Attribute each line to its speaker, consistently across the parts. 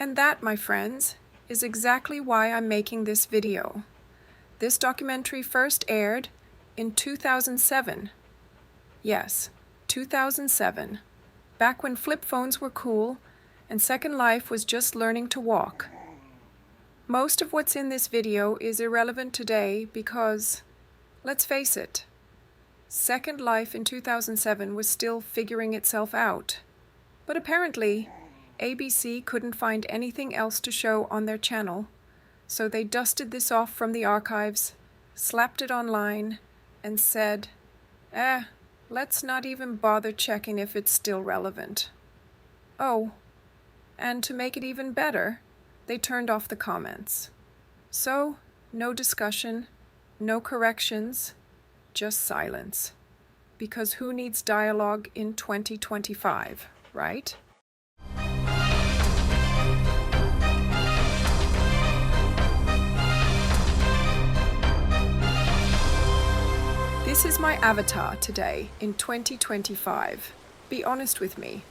Speaker 1: And that, my friends, is exactly why I'm making this video. This documentary first aired in 2007. Yes, 2007. Back when flip phones were cool and Second Life was just learning to walk. Most of what's in this video is irrelevant today because, let's face it, Second Life in 2007 was still figuring itself out. But apparently, ABC couldn't find anything else to show on their channel, so they dusted this off from the archives, slapped it online, and said, let's not even bother checking if it's still relevant. Oh, and to make it even better, they turned off the comments. So, no discussion, no corrections, just silence. Because who needs dialogue in 2025, right? This is my avatar today in 2025. Be honest with me.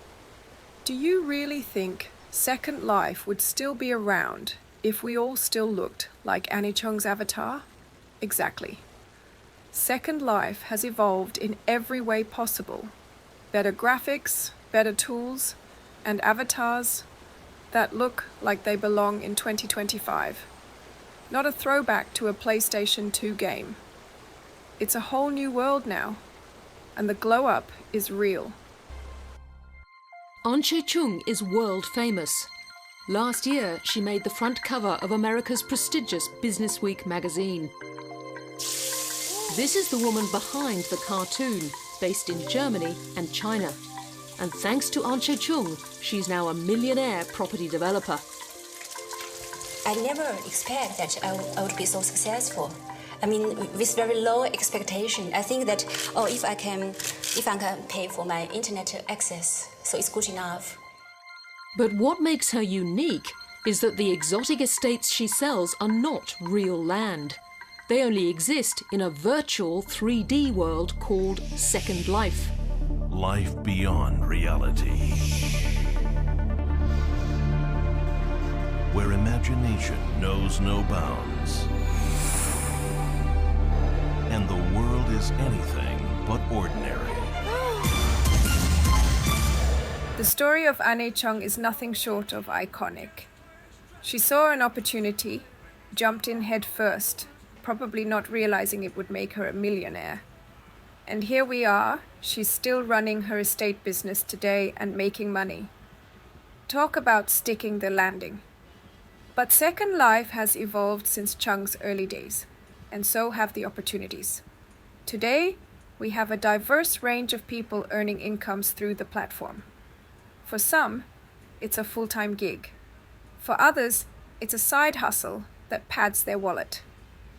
Speaker 1: Do you really think Second Life would still be around if we all still looked like Annie Chung's avatar? Exactly. Second Life has evolved in every way possible. Better graphics, better tools, and avatars that look like they belong in 2025. Not a throwback to a PlayStation 2 game. It's a whole new world now, and the glow-up is real.
Speaker 2: Anshe Chung is world famous. Last year, she made the front cover of America's prestigious Business Week magazine. This is the woman behind the cartoon, based in Germany and China. And thanks to Anshe Chung, she's now a millionaire property developer.
Speaker 3: I never expect that I would be so successful. I mean, with very low expectation. I think that, if I can pay for my internet access, so it's good enough.
Speaker 2: But what makes her unique is that the exotic estates she sells are not real land. They only exist in a virtual 3D world called Second Life.
Speaker 4: Life beyond reality. Where imagination knows no bounds. And the world is anything but ordinary.
Speaker 1: The story of Annie Chung is nothing short of iconic. She saw an opportunity, jumped in head first, probably not realizing it would make her a millionaire. And here we are, she's still running her estate business today and making money. Talk about sticking the landing. But Second Life has evolved since Chung's early days, and so have the opportunities. Today, we have a diverse range of people earning incomes through the platform. For some, it's a full-time gig. For others, it's a side hustle that pads their wallet.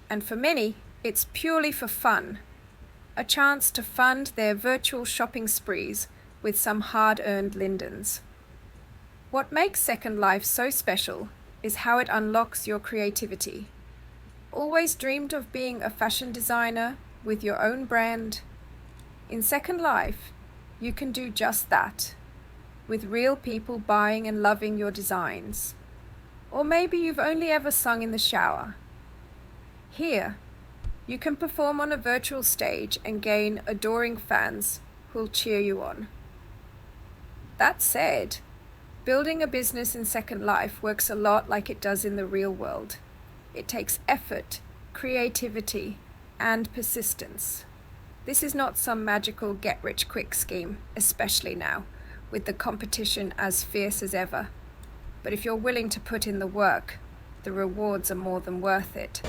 Speaker 1: And for many, it's purely for fun, a chance to fund their virtual shopping sprees with some hard-earned lindens. What makes Second Life so special is how it unlocks your creativity. Always dreamed of being a fashion designer with your own brand? In Second Life, you can do just that, with real people buying and loving your designs. Or maybe you've only ever sung in the shower. Here, you can perform on a virtual stage and gain adoring fans who'll cheer you on. That said, building a business in Second Life works a lot like it does in the real world. It takes effort, creativity, and persistence. This is not some magical get-rich-quick scheme, especially now, with the competition as fierce as ever. But if you're willing to put in the work, the rewards are more than worth it.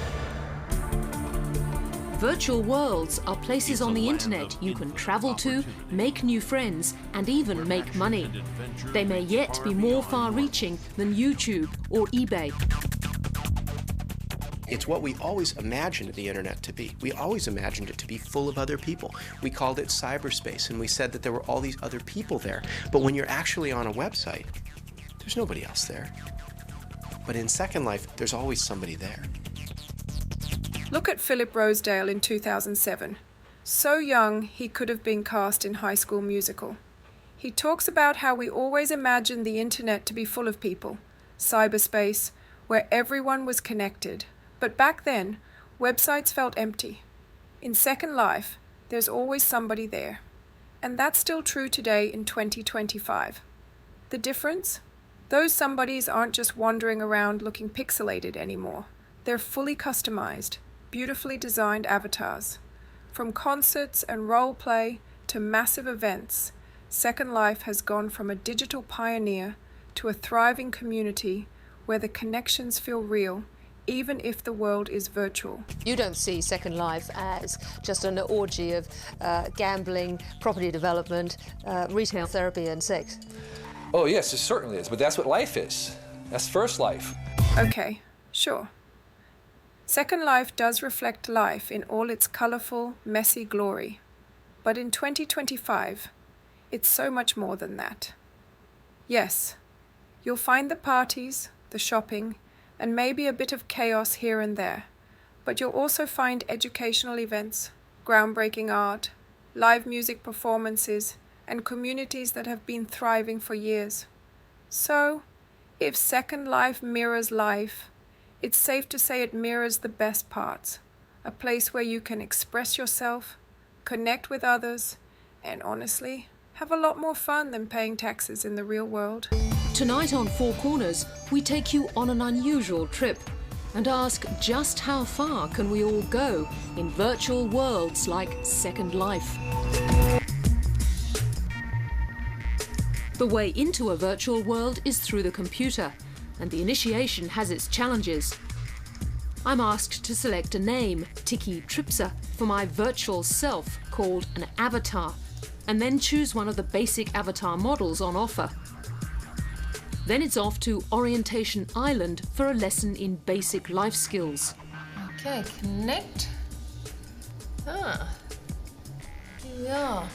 Speaker 2: Virtual worlds are places on the internet you can travel to, make new friends, and even make money. They may yet be more far-reaching than YouTube or eBay.
Speaker 5: It's what we always imagined the internet to be. We always imagined it to be full of other people. We called it cyberspace, and we said that there were all these other people there. But when you're actually on a website, there's nobody else there. But in Second Life, there's always somebody there.
Speaker 1: Look at Philip Rosedale in 2007. So young, he could have been cast in High School Musical. He talks about how we always imagined the internet to be full of people, cyberspace, where everyone was connected. But back then, websites felt empty. In Second Life, there's always somebody there. And that's still true today in 2025. The difference? Those somebodies aren't just wandering around looking pixelated anymore. They're fully customized, beautifully designed avatars. From concerts and role play to massive events, Second Life has gone from a digital pioneer to a thriving community where the connections feel real, even if the world is virtual.
Speaker 2: You don't see Second Life as just an orgy of gambling, property development, retail therapy and sex.
Speaker 6: Oh yes, it certainly is, but that's what life is. That's first life.
Speaker 1: Okay, sure. Second Life does reflect life in all its colorful, messy glory. But in 2025, it's so much more than that. Yes, you'll find the parties, the shopping, and maybe a bit of chaos here and there, but you'll also find educational events, groundbreaking art, live music performances, and communities that have been thriving for years. So, if Second Life mirrors life, it's safe to say it mirrors the best parts, a place where you can express yourself, connect with others, and honestly, have a lot more fun than paying taxes in the real world.
Speaker 2: Tonight on Four Corners, we take you on an unusual trip and ask just how far can we all go in virtual worlds like Second Life. The way into a virtual world is through the computer, and the initiation has its challenges. I'm asked to select a name, Tiki Tripsa, for my virtual self called an avatar, and then choose one of the basic avatar models on offer. Then it's off to Orientation Island for a lesson in basic life skills.
Speaker 7: Okay, connect. Here we are.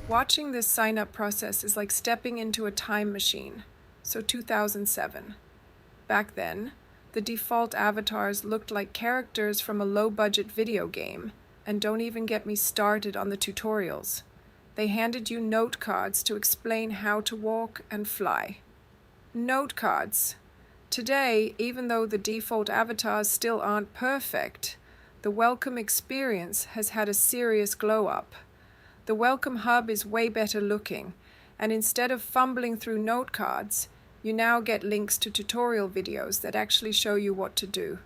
Speaker 1: Watching this sign-up process is like stepping into a time machine. So 2007. Back then, the default avatars looked like characters from a low-budget video game, and don't even get me started on the tutorials. They handed you note cards to explain how to walk and fly. Note cards. Today, even though the default avatars still aren't perfect, the welcome experience has had a serious glow-up. The welcome hub is way better looking, and instead of fumbling through note cards, you now get links to tutorial videos that actually show you what to do.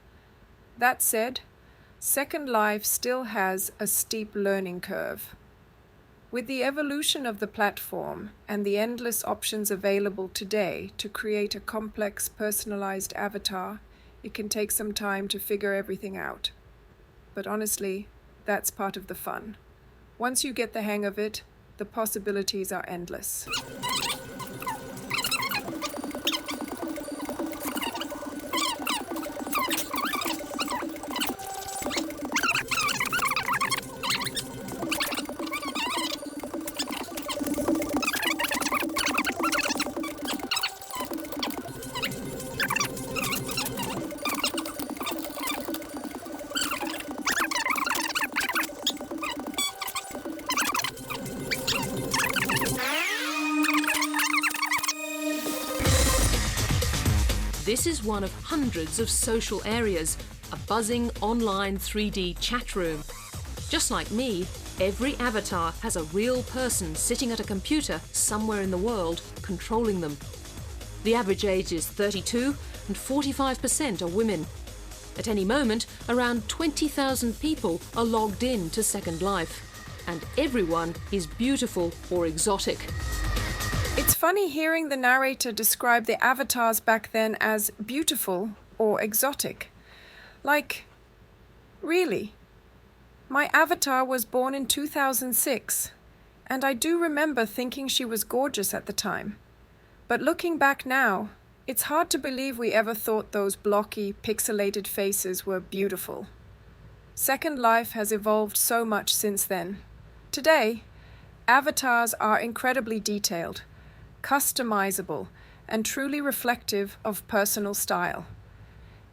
Speaker 1: That said, Second Life still has a steep learning curve. With the evolution of the platform and the endless options available today to create a complex, personalized avatar, it can take some time to figure everything out. But honestly, that's part of the fun. Once you get the hang of it, the possibilities are endless.
Speaker 2: This is one of hundreds of social areas, a buzzing online 3D chat room. Just like me, every avatar has a real person sitting at a computer somewhere in the world controlling them. The average age is 32 and 45% are women. At any moment, around 20,000 people are logged in to Second Life, and everyone is beautiful or exotic.
Speaker 1: It's funny hearing the narrator describe the avatars back then as beautiful or exotic. Like, really? My avatar was born in 2006, and I do remember thinking she was gorgeous at the time. But looking back now, it's hard to believe we ever thought those blocky, pixelated faces were beautiful. Second Life has evolved so much since then. Today, avatars are incredibly detailed, customizable, and truly reflective of personal style.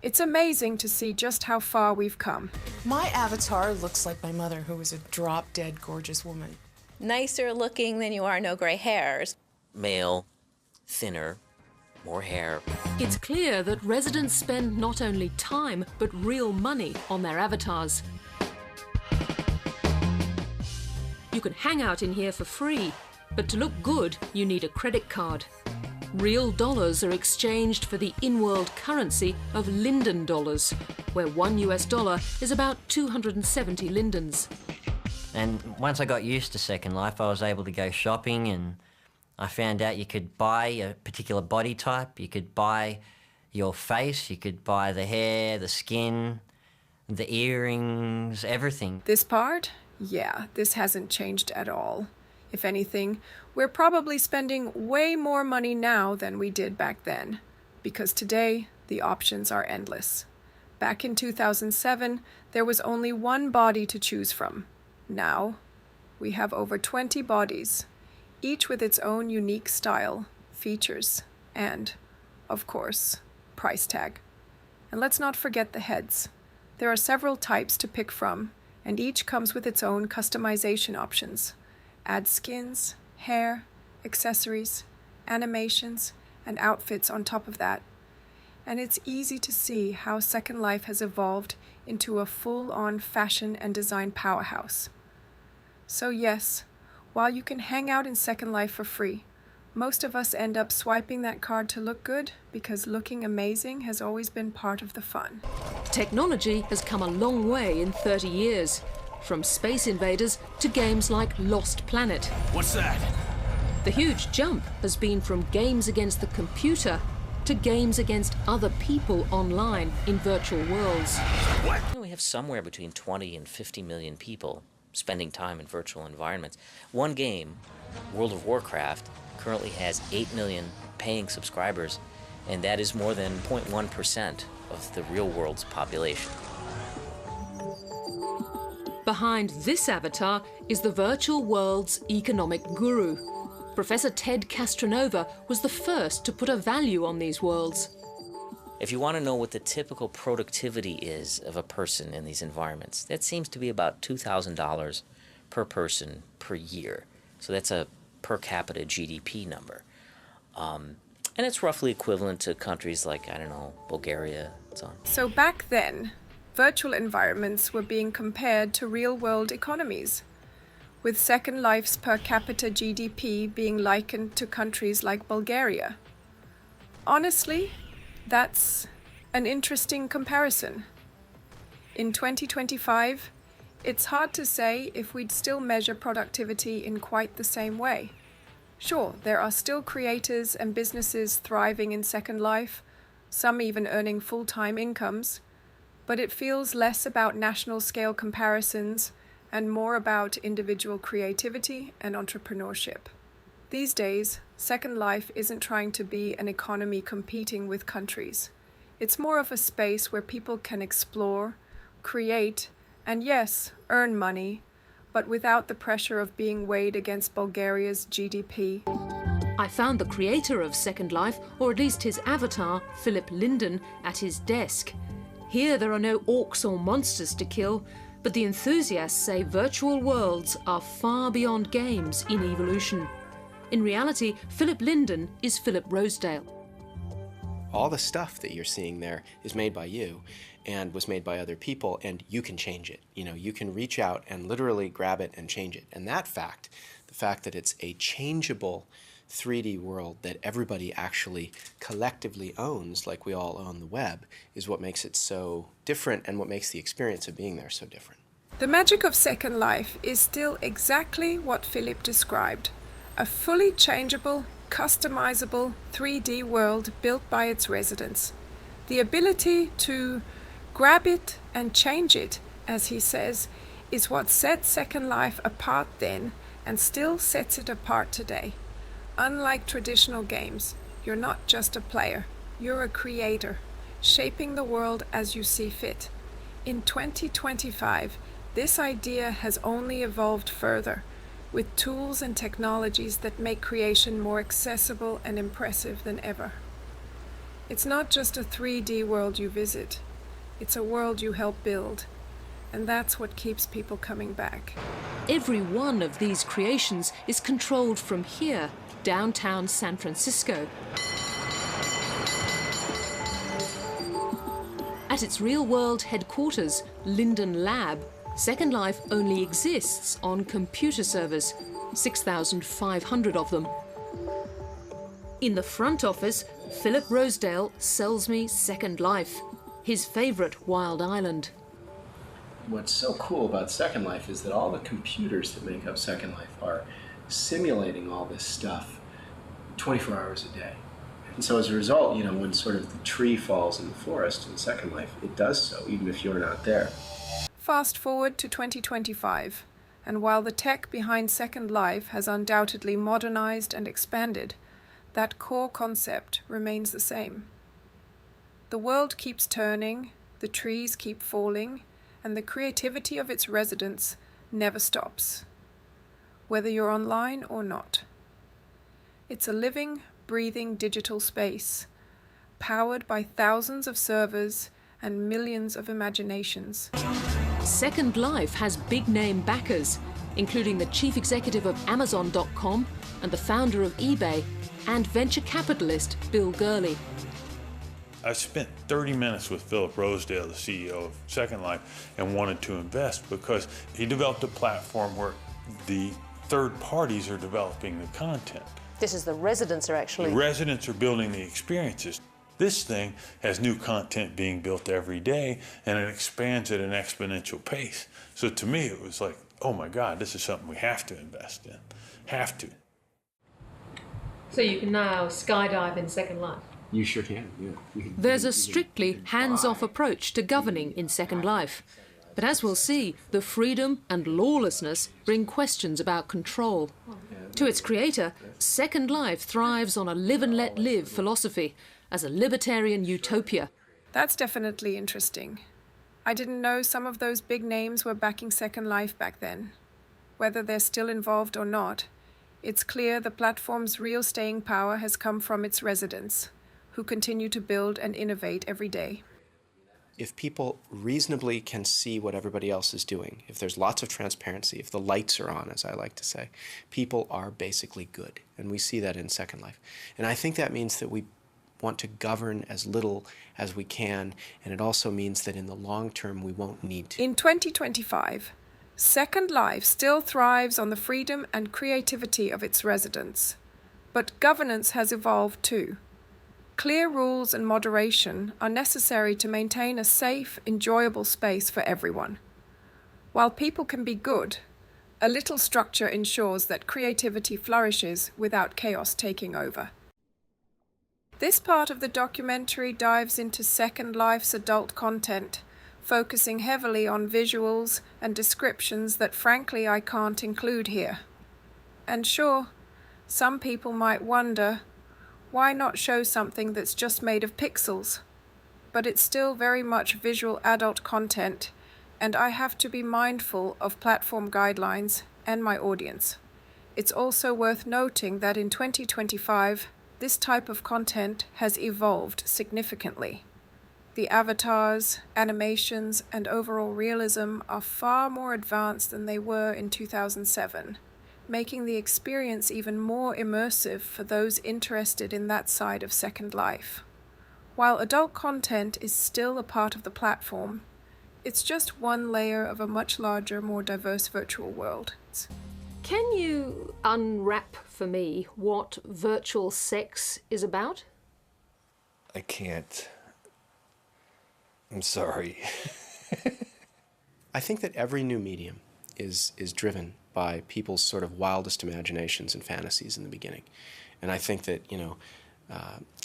Speaker 1: It's amazing to see just how far we've come.
Speaker 7: My avatar looks like my mother, who was a drop-dead gorgeous woman.
Speaker 8: Nicer looking than you are, no gray hairs.
Speaker 9: Male, thinner,
Speaker 8: more hair.
Speaker 2: It's clear that residents spend not only time, but real money on their avatars. You can hang out in here for free, but to look good, you need a credit card. Real dollars are exchanged for the in-world currency of Linden dollars, where $1 US is about 270 lindens.
Speaker 8: And once I got used to Second Life, I was able to go shopping, and I found out you could buy a particular body type, you could buy your face, you could buy the hair, the skin, the earrings, everything.
Speaker 1: This part? Yeah, this hasn't changed at all. If anything, we're probably spending way more money now than we did back then, because today the options are endless. Back in 2007, there was only one body to choose from. Now, we have over 20 bodies, each with its own unique style, features, and, of course, price tag. And let's not forget the heads. There are several types to pick from, and each comes with its own customization options. Add skins, hair, accessories, animations, and outfits on top of that. And it's easy to see how Second Life has evolved into a full-on fashion and design powerhouse. So yes, while you can hang out in Second Life for free, most of us end up swiping that card to look good because looking amazing has always been part of the fun.
Speaker 2: Technology has come a long way in 30 years, from Space Invaders to games like Lost Planet.
Speaker 4: What's that?
Speaker 2: The huge jump has been from games against the computer to games against other people online in virtual worlds.
Speaker 4: What?
Speaker 8: We have somewhere between 20 and 50 million people spending time in virtual environments. One game, World of Warcraft, currently has 8 million paying subscribers, and that is more than 0.1% of the real world's population.
Speaker 2: Behind this avatar is the virtual world's economic guru. Professor Ted Castronova was the first to put a value on these worlds.
Speaker 8: If you want to know what the typical productivity is of a person in these environments, that seems to be about $2,000 per person per year. So that's a per capita GDP number. And it's roughly equivalent to countries like, I don't know, Bulgaria and so on.
Speaker 1: So back then, virtual environments were being compared to real-world economies, with Second Life's per capita GDP being likened to countries like Bulgaria. Honestly, that's an interesting comparison. In 2025, it's hard to say if we'd still measure productivity in quite the same way. Sure, there are still creators and businesses thriving in Second Life, some even earning full-time incomes, but it feels less about national scale comparisons and more about individual creativity and entrepreneurship. These days, Second Life isn't trying to be an economy competing with countries. It's more of a space where people can explore, create, and yes, earn money, but without the pressure of being weighed against Bulgaria's GDP.
Speaker 2: I found the creator of Second Life, or at least his avatar, Philip Linden, at his desk. Here there are no orcs or monsters to kill, but the enthusiasts say virtual worlds are far beyond games in evolution. In reality, Philip Linden is Philip Rosedale.
Speaker 5: All the stuff that you're seeing there is made by you and was made by other people, and you can change it. You know, you can reach out and literally grab it and change it. And that fact, the fact that it's a changeable 3D world that everybody actually collectively owns, like we all own the web, is what makes it so different and what makes the experience of being there so different.
Speaker 1: The magic of Second Life is still exactly what Philip described. A fully changeable, customizable 3D world built by its residents. The ability to grab it and change it, as he says, is what set Second Life apart then and still sets it apart today. Unlike traditional games, you're not just a player, you're a creator, shaping the world as you see fit. In 2025, this idea has only evolved further, with tools and technologies that make creation more accessible and impressive than ever. It's not just a 3D world you visit, it's a world you help build, and that's what keeps people coming back.
Speaker 2: Every one of these creations is controlled from here, downtown San Francisco. At its real-world headquarters, Linden Lab, Second Life only exists on computer servers, 6,500 of them. In the front office, Philip Rosedale sells me Second Life, his favourite wild island.
Speaker 5: What's so cool about Second Life is that all the computers that make up Second Life are simulating all this stuff 24 hours a day. And so as a result, you know, when sort of the tree falls in the forest in Second Life, it does so, even if you're not there.
Speaker 1: Fast forward to 2025, and while the tech behind Second Life has undoubtedly modernized and expanded, that core concept remains the same. The world keeps turning, the trees keep falling, and the creativity of its residents never stops, whether you're online or not. It's a living, breathing digital space, powered by thousands of servers and millions of imaginations.
Speaker 2: Second Life has big-name backers, including the chief executive of Amazon.com and the founder of eBay, and venture capitalist Bill Gurley.
Speaker 9: I spent 30 minutes with Philip Rosedale, the CEO of Second Life, and wanted to invest because he developed a platform where the third parties are developing the content.
Speaker 10: This is the residents are actually...
Speaker 9: The residents are building the experiences. This thing has new content being built every day, and it expands at an exponential pace. So to me, it was like, oh my God, this is something we have to invest in. Have to.
Speaker 11: So you can now skydive in Second Life?
Speaker 5: You sure can, yeah.
Speaker 2: There's a strictly hands-off approach to governing in Second Life. But as we'll see, the freedom and lawlessness bring questions about control. To its creator, Second Life thrives on a live and let live philosophy as a libertarian utopia.
Speaker 1: That's definitely interesting. I didn't know some of those big names were backing Second Life back then. Whether they're still involved or not, it's clear the platform's real staying power has come from its residents, who continue to build and innovate every day.
Speaker 5: If people reasonably can see what everybody else is doing, if there's lots of transparency, if the lights are on, as I like to say, people are basically good. And we see that in Second Life. And I think that means that we want to govern as little as we can, and it also means that in the long term we won't need to.
Speaker 1: In 2025, Second Life still thrives on the freedom and creativity of its residents. But governance has evolved too. Clear rules and moderation are necessary to maintain a safe, enjoyable space for everyone. While people can be good, a little structure ensures that creativity flourishes without chaos taking over. This part of the documentary dives into Second Life's adult content, focusing heavily on visuals and descriptions that frankly I can't include here. And sure, some people might wonder, why not show something that's just made of pixels? But it's still very much visual adult content, and I have to be mindful of platform guidelines and my audience. It's also worth noting that in 2025, this type of content has evolved significantly. The avatars, animations, and overall realism are far more advanced than they were in 2007. Making the experience even more immersive for those interested in that side of Second Life. While adult content is still a part of the platform, it's just one layer of a much larger, more diverse virtual world.
Speaker 2: Can you unwrap for me what virtual sex is about?
Speaker 6: I can't. I'm sorry.
Speaker 5: I think that every new medium is driven by people's sort of wildest imaginations and fantasies in the beginning. And I think that, you know,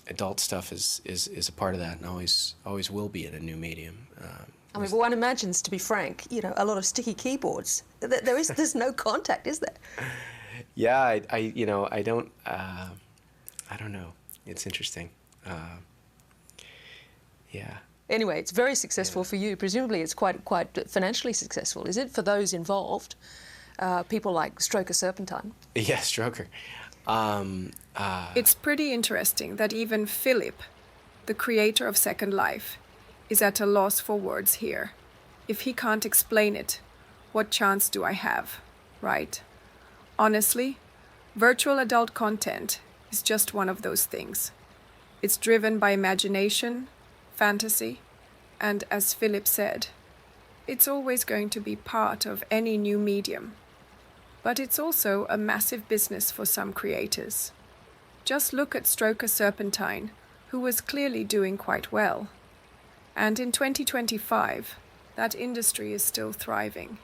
Speaker 5: adult stuff is a part of that and always will be in a new medium.
Speaker 10: I mean, one imagines, to be frank, you know, a lot of sticky keyboards. There's no contact, is there?
Speaker 5: Yeah, I don't know. It's interesting. Yeah.
Speaker 10: Anyway, it's very successful for you. Presumably it's quite financially successful, is it, for those involved? People like Stroker Serpentine.
Speaker 5: Yeah, Stroker.
Speaker 1: It's pretty interesting that even Philip, the creator of Second Life, is at a loss for words here. If he can't explain it, what chance do I have, right? Honestly, virtual adult content is just one of those things. It's driven by imagination, fantasy, And as Philip said, it's always going to be part of any new medium. But it's also a massive business for some creators. Just look at Stroker Serpentine, who was clearly doing quite well. And in 2025, that industry is still thriving,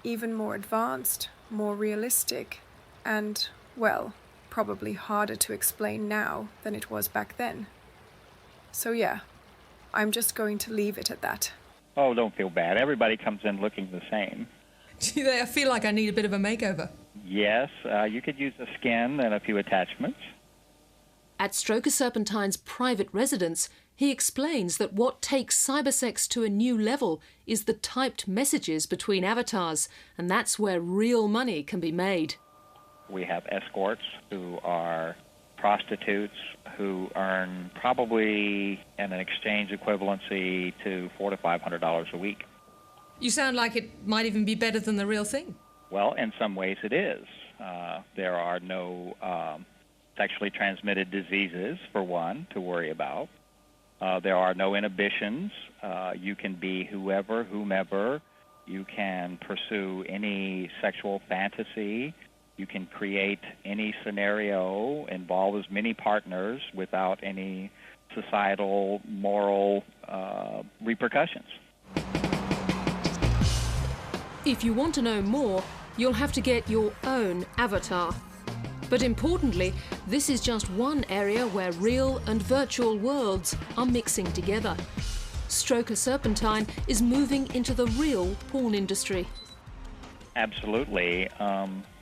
Speaker 1: even more advanced, more realistic, and, well, probably harder to explain now than it was back then. So yeah, I'm just going to leave it at that.
Speaker 12: Oh, don't feel bad. Everybody comes in looking the same.
Speaker 10: Gee, I feel like I need a bit of a makeover.
Speaker 12: Yes, you could use the skin and a few attachments.
Speaker 2: At Stroker Serpentine's private residence, he explains that what takes cybersex to a new level is the typed messages between avatars, and that's where real money can be made.
Speaker 12: We have escorts who are prostitutes who earn probably in an exchange equivalency to $400 to $500 a week.
Speaker 10: You sound like it might even be better than the real thing.
Speaker 12: Well, in some ways it is. There are no sexually transmitted diseases, for one, to worry about. There are no inhibitions. You can be whomever. You can pursue any sexual fantasy. You can create any scenario, involve as many partners without any societal, moral repercussions.
Speaker 2: If you want to know more, you'll have to get your own avatar. But importantly, this is just one area where real and virtual worlds are mixing together. Stroker Serpentine is moving into the real porn industry.
Speaker 12: Absolutely.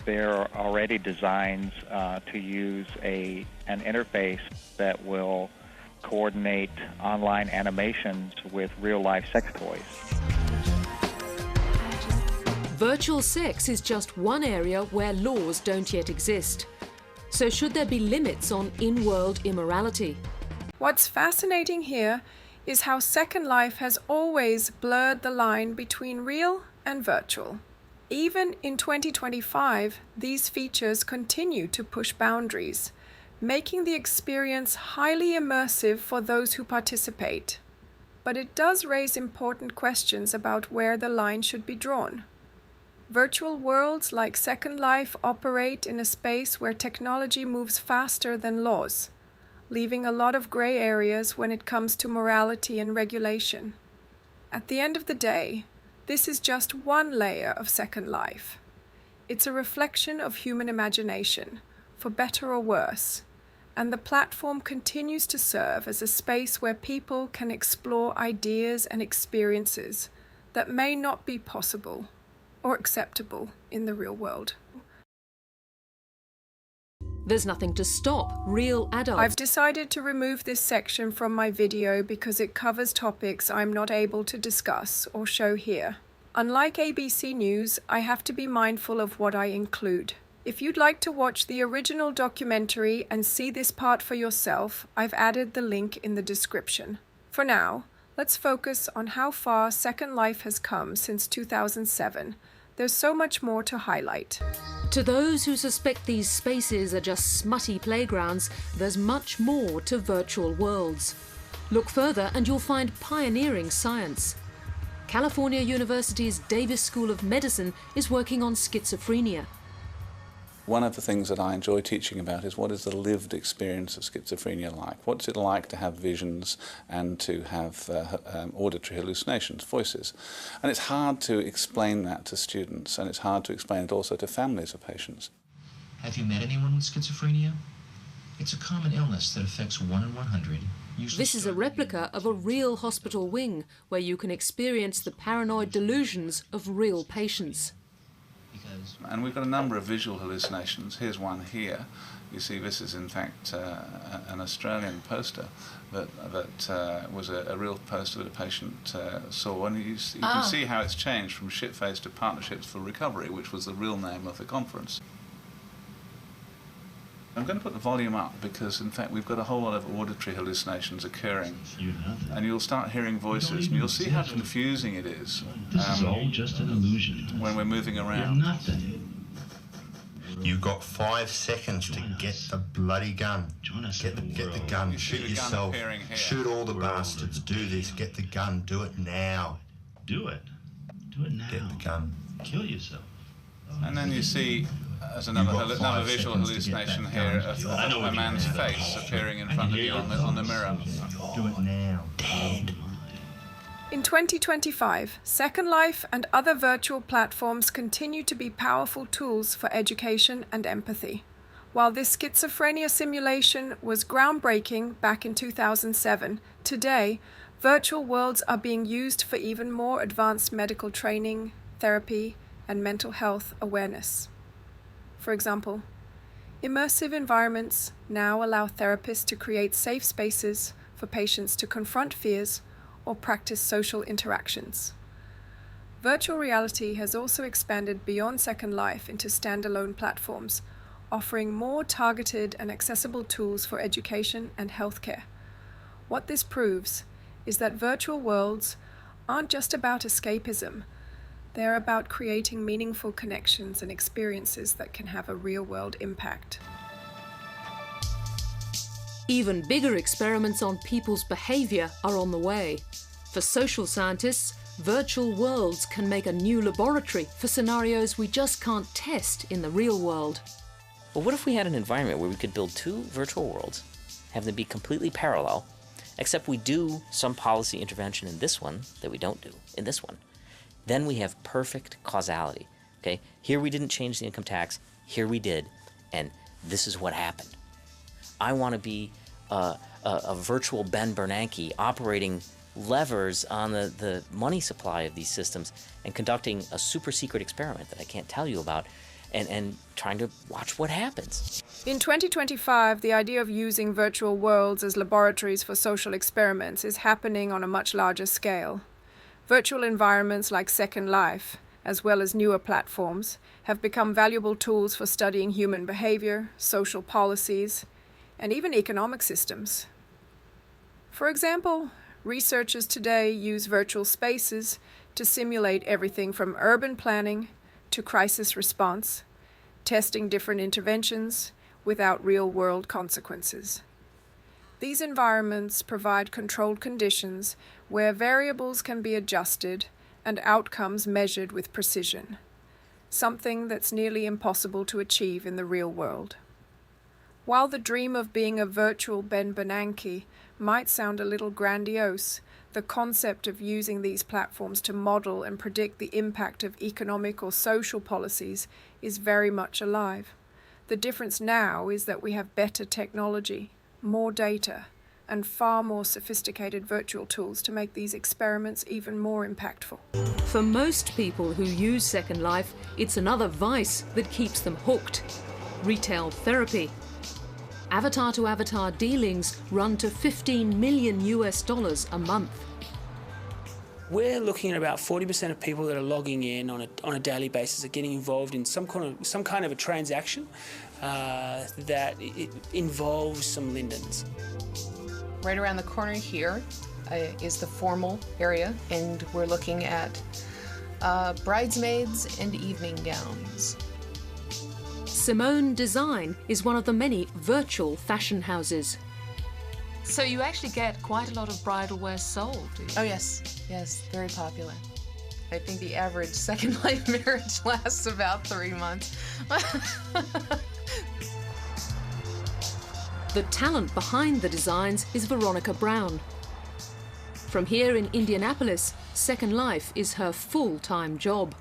Speaker 12: There are already designs to use an interface that will coordinate online animations with real-life sex toys.
Speaker 2: Virtual sex is just one area where laws don't yet exist. So should there be limits on in-world immorality?
Speaker 1: What's fascinating here is how Second Life has always blurred the line between real and virtual. Even in 2025, these features continue to push boundaries, making the experience highly immersive for those who participate. But it does raise important questions about where the line should be drawn. Virtual worlds like Second Life operate in a space where technology moves faster than laws, leaving a lot of gray areas when it comes to morality and regulation. At the end of the day, this is just one layer of Second Life. It's a reflection of human imagination, for better or worse, and the platform continues to serve as a space where people can explore ideas and experiences that may not be possible or acceptable in the real world.
Speaker 2: There's nothing to stop real adults.
Speaker 1: I've decided to remove this section from my video because it covers topics I'm not able to discuss or show here. Unlike ABC News, I have to be mindful of what I include. If you'd like to watch the original documentary and see this part for yourself, I've added the link in the description. For now, let's focus on how far Second Life has come since 2007. There's so much more to highlight.
Speaker 2: To those who suspect these spaces are just smutty playgrounds, there's much more to virtual worlds. Look further and you'll find pioneering science. California University's Davis School of Medicine is working on schizophrenia.
Speaker 13: One of the things that I enjoy teaching about is what is the lived experience of schizophrenia like? What's it like to have visions and to have auditory hallucinations, voices? And it's hard to explain that to students, and it's hard to explain it also to families of patients.
Speaker 14: Have you met anyone with schizophrenia? It's a common illness that affects 1 in 100.
Speaker 2: This is a replica of a real hospital wing where you can experience the paranoid delusions of real patients.
Speaker 13: And we've got a number of visual hallucinations. Here's one here. You see this is in fact an Australian poster that was a real poster that a patient saw, and you can see how it's changed from Shitface to Partnerships for Recovery, which was the real name of the conference. I'm going to put the volume up because, in fact, we've got a whole lot of auditory hallucinations occurring. And you'll start hearing voices, and you'll see how confusing it is.
Speaker 14: This is all just an illusion.
Speaker 13: When we're moving around.
Speaker 14: You're nothing.
Speaker 15: You've got 5 seconds to get the bloody gun. Get the gun. Shoot yourself. Shoot all the bastards. Do this. Get the gun. Do it now.
Speaker 14: Do it. Do it now.
Speaker 15: Get the gun.
Speaker 14: Kill yourself.
Speaker 13: And then you see, as another visual hallucination here, of a man's face appearing in front of you on the mirror.
Speaker 15: Do it now. Dead.
Speaker 1: In 2025, Second Life and other virtual platforms continue to be powerful tools for education and empathy. While this schizophrenia simulation was groundbreaking back in 2007, today, virtual worlds are being used for even more advanced medical training, therapy, and mental health awareness. For example, immersive environments now allow therapists to create safe spaces for patients to confront fears or practice social interactions. Virtual reality has also expanded beyond Second Life into standalone platforms, offering more targeted and accessible tools for education and healthcare. What this proves is that virtual worlds aren't just about escapism, they're about creating meaningful connections and experiences that can have a real-world impact.
Speaker 2: Even bigger experiments on people's behaviour are on the way. For social scientists, virtual worlds can make a new laboratory for scenarios we just can't test in the real world.
Speaker 8: Well, what if we had an environment where we could build 2 virtual worlds, have them be completely parallel, except we do some policy intervention in this one that we don't do in this one? Then we have perfect causality. Okay? Here we didn't change the income tax, here we did, and this is what happened. I want to be a virtual Ben Bernanke operating levers on the money supply of these systems and conducting a super secret experiment that I can't tell you about and trying to watch what happens.
Speaker 1: In 2025, the idea of using virtual worlds as laboratories for social experiments is happening on a much larger scale. Virtual environments like Second Life, as well as newer platforms, have become valuable tools for studying human behavior, social policies, and even economic systems. For example, researchers today use virtual spaces to simulate everything from urban planning to crisis response, testing different interventions without real-world consequences. These environments provide controlled conditions where variables can be adjusted and outcomes measured with precision, something that's nearly impossible to achieve in the real world. While the dream of being a virtual Ben Bernanke might sound a little grandiose, the concept of using these platforms to model and predict the impact of economic or social policies is very much alive. The difference now is that we have better technology, more data, and far more sophisticated virtual tools to make these experiments even more impactful.
Speaker 2: For most people who use Second Life, it's another vice that keeps them hooked: retail therapy. Avatar-to-avatar dealings run to $15 million a month.
Speaker 16: We're looking at about 40% of people that are logging in on a daily basis are getting involved in some kind of a transaction that it involves some lindens.
Speaker 7: Right around the corner here is the formal area, and we're looking at bridesmaids and evening gowns.
Speaker 2: Simone Design is one of the many virtual fashion houses.
Speaker 10: So you actually get quite a lot of bridal wear sold, do you?
Speaker 7: Oh yes, yes, very popular. I think the average Second Life marriage lasts about 3 months.
Speaker 2: The talent behind the designs is Veronica Brown. From here in Indianapolis, Second Life is her full-time job.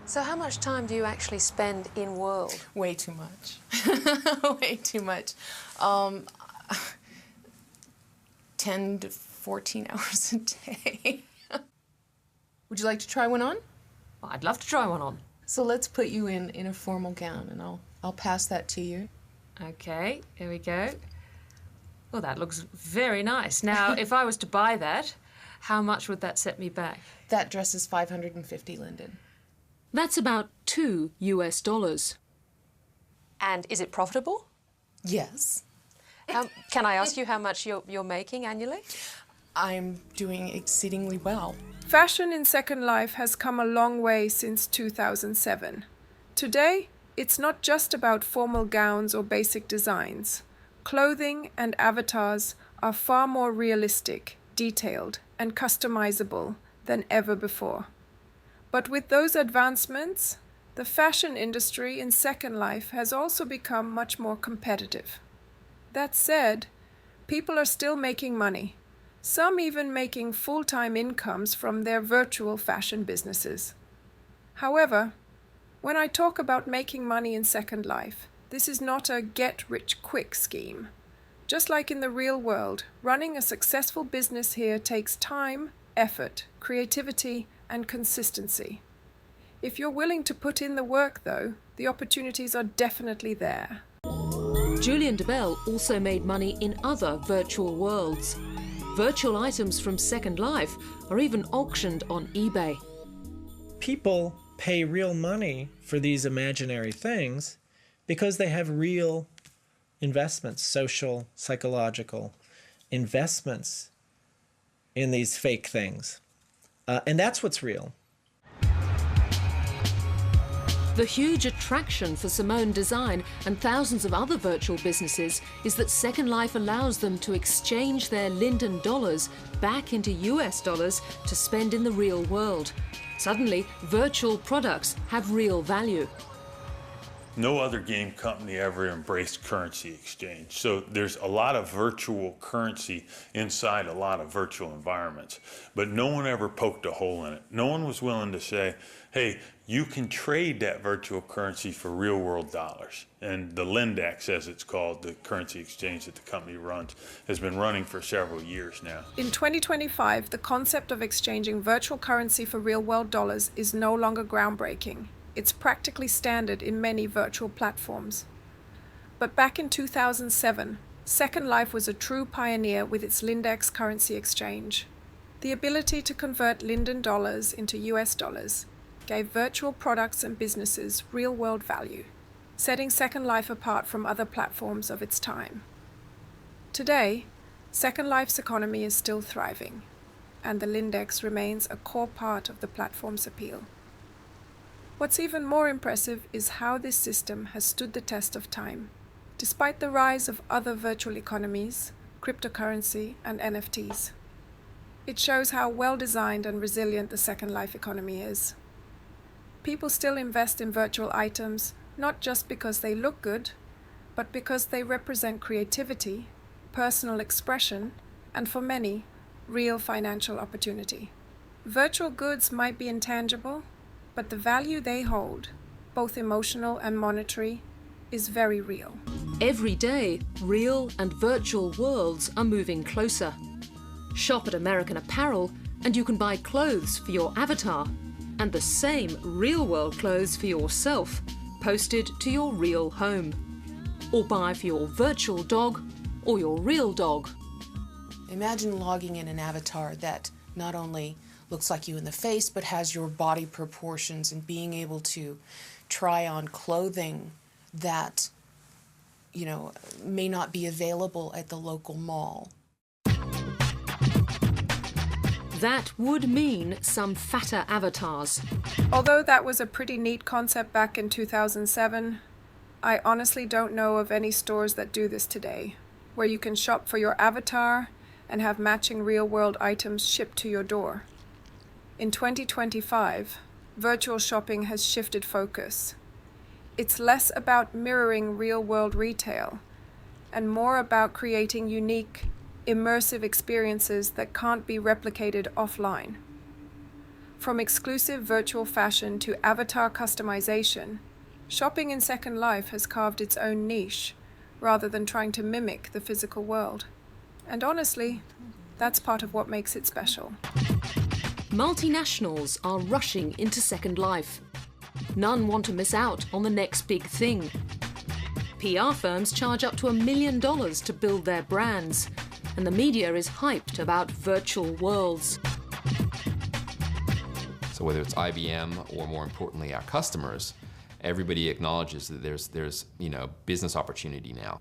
Speaker 10: So how much time do you actually spend in world?
Speaker 7: Way too much. Way too much. 10 to 14 hours a day. Would you like to try one on?
Speaker 10: I'd love to try one on.
Speaker 7: So let's put you in a formal gown, and I'll pass that to you.
Speaker 10: Okay, here we go. Well, that looks very nice. Now, if I was to buy that, how much would that set me back?
Speaker 7: That dress is $550 Linden.
Speaker 2: That's about $2.
Speaker 10: And is it profitable?
Speaker 7: Yes.
Speaker 10: Can I ask you how much you're making annually?
Speaker 7: I'm doing exceedingly well.
Speaker 1: Fashion in Second Life has come a long way since 2007. Today, It's not just about formal gowns or basic designs. Clothing and avatars are far more realistic, detailed, and customizable than ever before. But with those advancements, the fashion industry in Second Life has also become much more competitive. That said, people are still making money, some even making full-time incomes from their virtual fashion businesses. However, when I talk about making money in Second Life, this is not a get-rich-quick scheme. Just like in the real world, running a successful business here takes time, effort, creativity, and consistency. If you're willing to put in the work, though, the opportunities are definitely there.
Speaker 2: Julian DeBell also made money in other virtual worlds. Virtual items from Second Life are even auctioned on eBay.
Speaker 17: People pay real money for these imaginary things because they have real investments, social, psychological investments in these fake things. And that's what's real.
Speaker 2: The huge attraction for Simone Design and thousands of other virtual businesses is that Second Life allows them to exchange their Linden dollars back into US dollars to spend in the real world. Suddenly, virtual products have real value.
Speaker 9: No other game company ever embraced currency exchange. So there's a lot of virtual currency inside a lot of virtual environments, but no one ever poked a hole in it. No one was willing to say, hey, you can trade that virtual currency for real world dollars. And the Lindex, as it's called, the currency exchange that the company runs, has been running for several years now.
Speaker 1: In 2025, the concept of exchanging virtual currency for real world dollars is no longer groundbreaking. It's practically standard in many virtual platforms. But back in 2007, Second Life was a true pioneer with its Lindex currency exchange. The ability to convert Linden dollars into US dollars gave virtual products and businesses real-world value, setting Second Life apart from other platforms of its time. Today, Second Life's economy is still thriving, and the Lindex remains a core part of the platform's appeal. What's even more impressive is how this system has stood the test of time, despite the rise of other virtual economies, cryptocurrency, and NFTs. It shows how well-designed and resilient the Second Life economy is. People still invest in virtual items, not just because they look good, but because they represent creativity, personal expression, and for many, real financial opportunity. Virtual goods might be intangible, but the value they hold, both emotional and monetary, is very real.
Speaker 2: Every day, real and virtual worlds are moving closer. Shop at American Apparel and you can buy clothes for your avatar and the same real-world clothes for yourself posted to your real home. Or buy for your virtual dog or your real dog.
Speaker 7: Imagine logging in an avatar that not only looks like you in the face, but has your body proportions, and being able to try on clothing that, you know, may not be available at the local mall.
Speaker 2: That would mean some fatter avatars.
Speaker 1: Although that was a pretty neat concept back in 2007, I honestly don't know of any stores that do this today, where you can shop for your avatar and have matching real-world items shipped to your door. In 2025, virtual shopping has shifted focus. It's less about mirroring real-world retail and more about creating unique, immersive experiences that can't be replicated offline. From exclusive virtual fashion to avatar customization, shopping in Second Life has carved its own niche rather than trying to mimic the physical world. And honestly, that's part of what makes it special.
Speaker 2: Multinationals are rushing into Second Life. None want to miss out on the next big thing. PR firms charge up to $1 million to build their brands, and the media is hyped about virtual worlds.
Speaker 18: So whether it's IBM or, more importantly, our customers, everybody acknowledges that there's business opportunity now.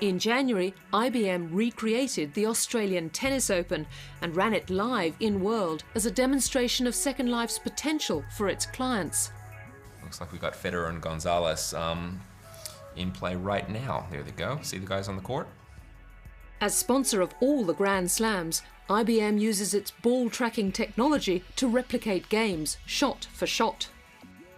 Speaker 2: In January, IBM recreated the Australian Tennis Open and ran it live in-world as a demonstration of Second Life's potential for its clients.
Speaker 18: Looks like we've got Federer and Gonzalez in play right now. There they go. See the guys on the court?
Speaker 2: As sponsor of all the Grand Slams, IBM uses its ball tracking technology to replicate games shot for shot.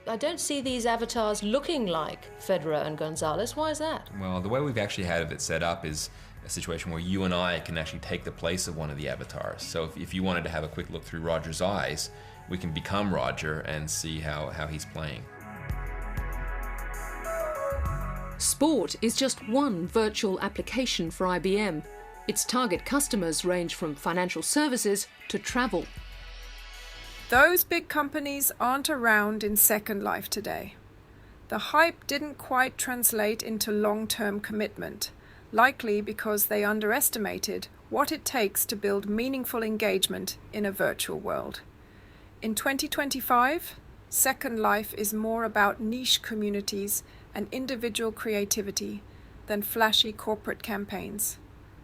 Speaker 19: I don't see these avatars looking like Federer and Gonzalez. Why is that?
Speaker 18: Well, the way we've actually had it set up is a situation where you and I can actually take the place of one of the avatars. So if you wanted to have a quick look through Roger's eyes, we can become Roger and see how he's playing.
Speaker 2: Sport is just one virtual application for IBM. Its target customers range from financial services to travel.
Speaker 1: Those big companies aren't around in Second Life today. The hype didn't quite translate into long-term commitment, likely because they underestimated what it takes to build meaningful engagement in a virtual world. In 2025, Second Life is more about niche communities and individual creativity than flashy corporate campaigns.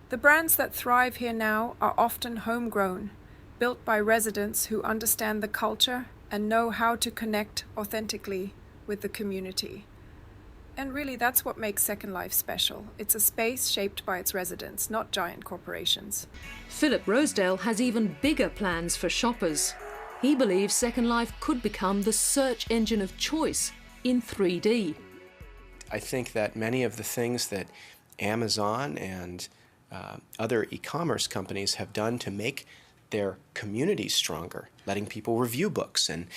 Speaker 1: The brands that thrive here now are often homegrown, built by residents who understand the culture and know how to connect authentically with the community. And really, that's what makes Second Life special. It's a space shaped by its residents, not giant corporations.
Speaker 2: Philip Rosedale has even bigger plans for shoppers. He believes Second Life could become the search engine of choice in 3D.
Speaker 5: I think that many of the things that Amazon and other e-commerce companies have done to make their communities stronger, letting people review books and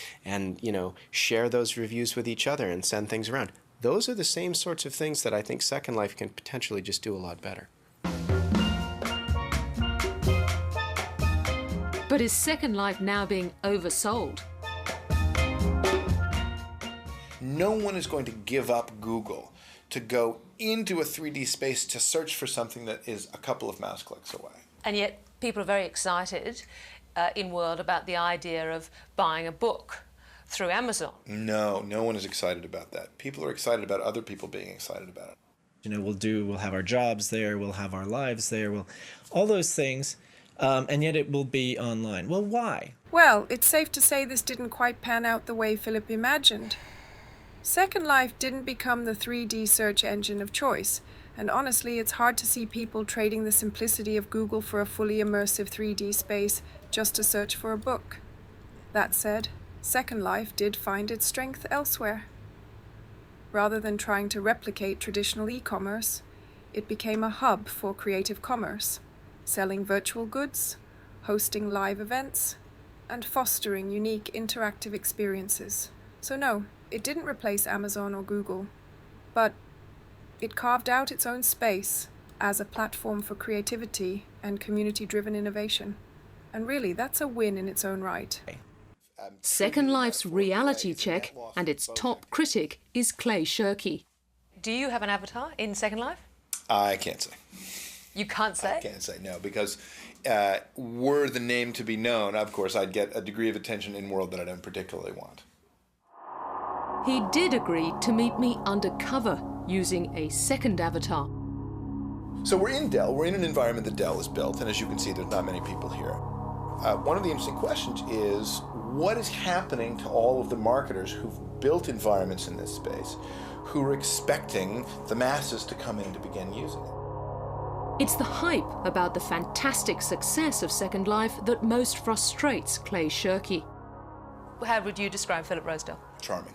Speaker 5: share those reviews with each other and send things around. Those are the same sorts of things that I think Second Life can potentially just do a lot better.
Speaker 2: But is Second Life now being oversold?
Speaker 20: No one is going to give up Google to go into a 3D space to search for something that is a couple of mouse clicks away.
Speaker 19: And yet people are very excited in world about the idea of buying a book through Amazon.
Speaker 20: No one is excited about that. People are excited about other people being excited about it.
Speaker 17: We'll have our jobs there, we'll have our lives there, all those things, and yet it will be online. Well, why?
Speaker 1: Well, it's safe to say this didn't quite pan out the way Philip imagined. Second Life didn't become the 3D search engine of choice, and honestly, it's hard to see people trading the simplicity of Google for a fully immersive 3D space just to search for a book. That said, Second Life did find its strength elsewhere. Rather than trying to replicate traditional e-commerce, it became a hub for creative commerce, selling virtual goods, hosting live events, and fostering unique interactive experiences. So no, it didn't replace Amazon or Google, but it carved out its own space as a platform for creativity and community-driven innovation. And really, that's a win in its own right.
Speaker 2: Second Life's reality check and its top critic is Clay Shirky.
Speaker 19: Do you have an avatar in Second Life?
Speaker 20: I can't say.
Speaker 19: You can't say?
Speaker 20: I can't say, no, because were the name to be known, of course, I'd get a degree of attention in world that I don't particularly want.
Speaker 2: He did agree to meet me undercover using a second avatar.
Speaker 20: So we're in Dell, we're in an environment that Dell has built, and as you can see, there's not many people here. One of the interesting questions is, what is happening to all of the marketers who've built environments in this space, who are expecting the masses to come in to begin using it?
Speaker 2: It's the hype about the fantastic success of Second Life that most frustrates Clay Shirky.
Speaker 19: How would you describe Philip Rosedale?
Speaker 20: Charming.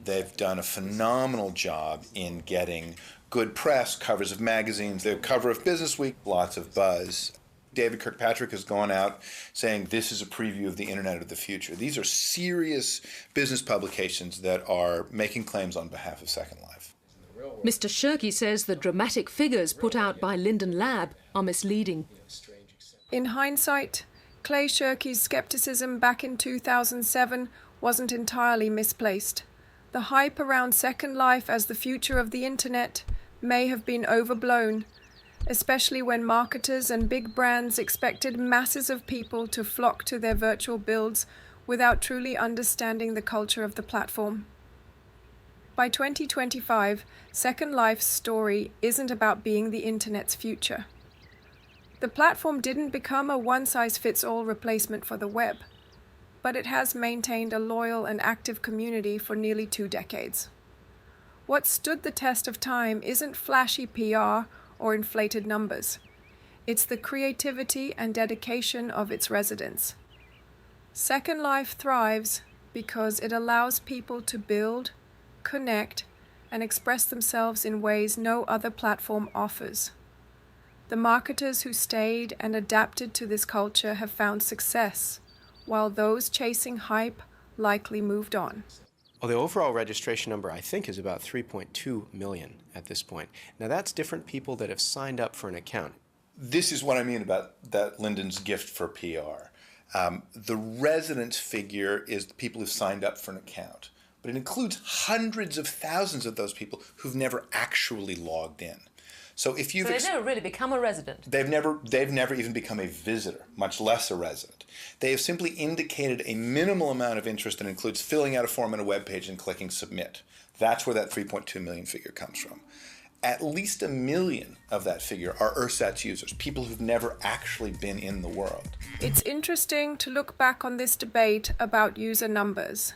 Speaker 20: They've done a phenomenal job in getting good press, covers of magazines, the cover of Business Week, lots of buzz. David Kirkpatrick has gone out saying this is a preview of the internet of the future. These are serious business publications that are making claims on behalf of Second Life.
Speaker 2: Mr. Shirky says the dramatic figures put out by Linden Lab are misleading.
Speaker 1: In hindsight, Clay Shirky's skepticism back in 2007 wasn't entirely misplaced. The hype around Second Life as the future of the internet may have been overblown, especially when marketers and big brands expected masses of people to flock to their virtual builds without truly understanding the culture of the platform. By 2025, Second Life's story isn't about being the internet's future. The platform didn't become a one-size-fits-all replacement for the web. but it has maintained a loyal and active community for nearly 2 decades. What stood the test of time isn't flashy PR or inflated numbers. It's the creativity and dedication of its residents. Second Life thrives because it allows people to build, connect, and express themselves in ways no other platform offers. The marketers who stayed and adapted to this culture have found success, while those chasing hype likely moved on.
Speaker 5: Well, the overall registration number, I think, is about 3.2 million at this point. Now, that's different people that have signed up for an account.
Speaker 20: This is what I mean about that Lyndon's gift for PR. The residence figure is the people who've signed up for an account, but it includes hundreds of thousands of those people who've never actually logged in. So if you've
Speaker 19: they've never really become a resident.
Speaker 20: They've never even become a visitor, much less a resident. They have simply indicated a minimal amount of interest that includes filling out a form on a web page and clicking submit. That's where that 3.2 million figure comes from. At least 1 million of that figure are ersatz users, people who've never actually been in the world.
Speaker 1: It's interesting to look back on this debate about user numbers.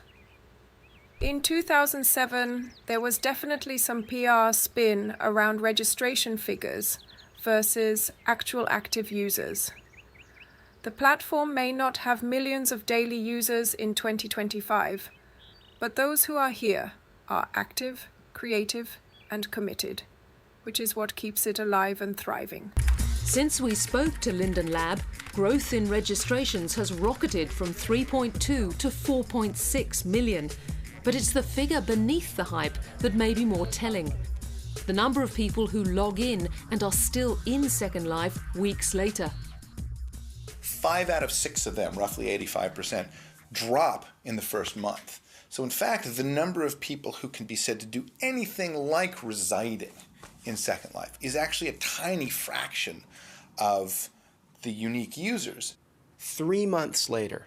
Speaker 1: In 2007, there was definitely some PR spin around registration figures versus actual active users. The platform may not have millions of daily users in 2025, but those who are here are active, creative, and committed, which is what keeps it alive and thriving.
Speaker 2: Since we spoke to Linden Lab, growth in registrations has rocketed from 3.2 to 4.6 million. But it's the figure beneath the hype that may be more telling. The number of people who log in and are still in Second Life weeks later.
Speaker 20: 5 out of 6 of them, roughly 85%, drop in the first month. So in fact, the number of people who can be said to do anything like residing in Second Life is actually a tiny fraction of the unique users.
Speaker 5: 3 months later,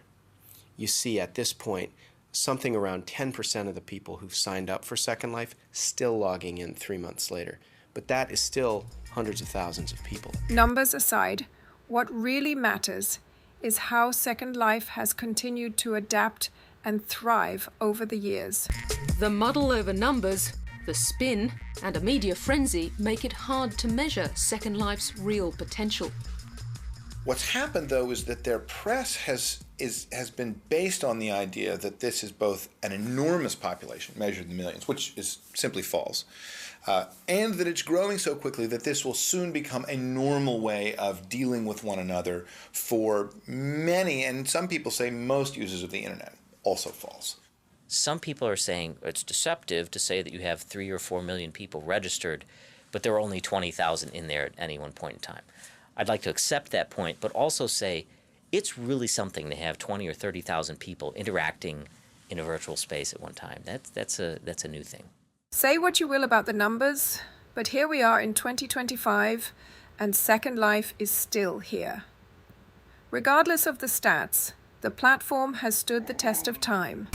Speaker 5: you see at this point something around 10% of the people who've signed up for Second Life still logging in 3 months later. But that is still hundreds of thousands of people.
Speaker 1: Numbers aside, what really matters is how Second Life has continued to adapt and thrive over the years.
Speaker 2: The muddle over numbers, the spin, and a media frenzy make it hard to measure Second Life's real potential.
Speaker 20: What's happened, though, is that their press has been based on the idea that this is both an enormous population, measured in millions, which is simply false, and that it's growing so quickly that this will soon become a normal way of dealing with one another for many, and some people say most users of the internet. Also false.
Speaker 8: Some people are saying it's deceptive to say that you have 3 or 4 million people registered, but there are only 20,000 in there at any one point in time. I'd like to accept that point, but also say it's really something to have 20 or 30,000 people interacting in a virtual space at one time. That's a new thing.
Speaker 1: Say what you will about the numbers, but here we are in 2025, and Second Life is still here. Regardless of the stats, the platform has stood the test of time.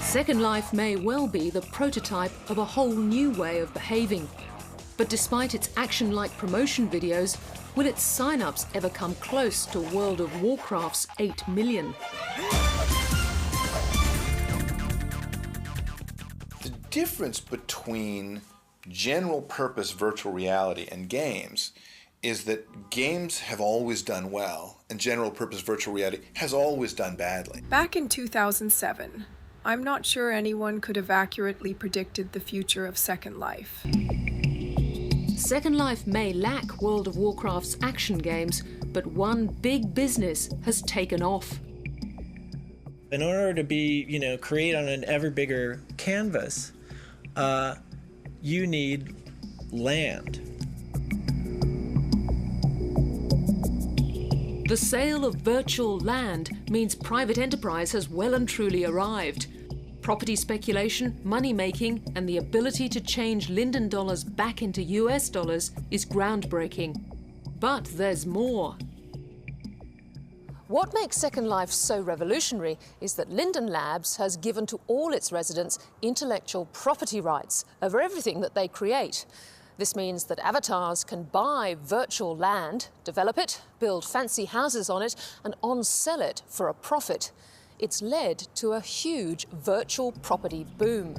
Speaker 2: Second Life may well be the prototype of a whole new way of behaving. But despite its action-like promotion videos, will its sign-ups ever come close to World of Warcraft's 8 million?
Speaker 20: The difference between general-purpose virtual reality and games is that games have always done well, and general-purpose virtual reality has always done badly.
Speaker 1: Back in 2007, I'm not sure anyone could have accurately predicted the future of Second Life.
Speaker 2: Second Life may lack World of Warcraft's action games, but one big business has taken off.
Speaker 17: In order to be, create on an ever bigger canvas, you need land.
Speaker 2: The sale of virtual land means private enterprise has well and truly arrived. Property speculation, money-making, and the ability to change Linden dollars back into US dollars is groundbreaking. But there's more.
Speaker 10: What makes Second Life so revolutionary is that Linden Labs has given to all its residents intellectual property rights over everything that they create.
Speaker 2: This means that avatars can buy virtual land, develop it, build fancy houses on it, and on-sell it for a profit. It's led to a huge virtual property boom.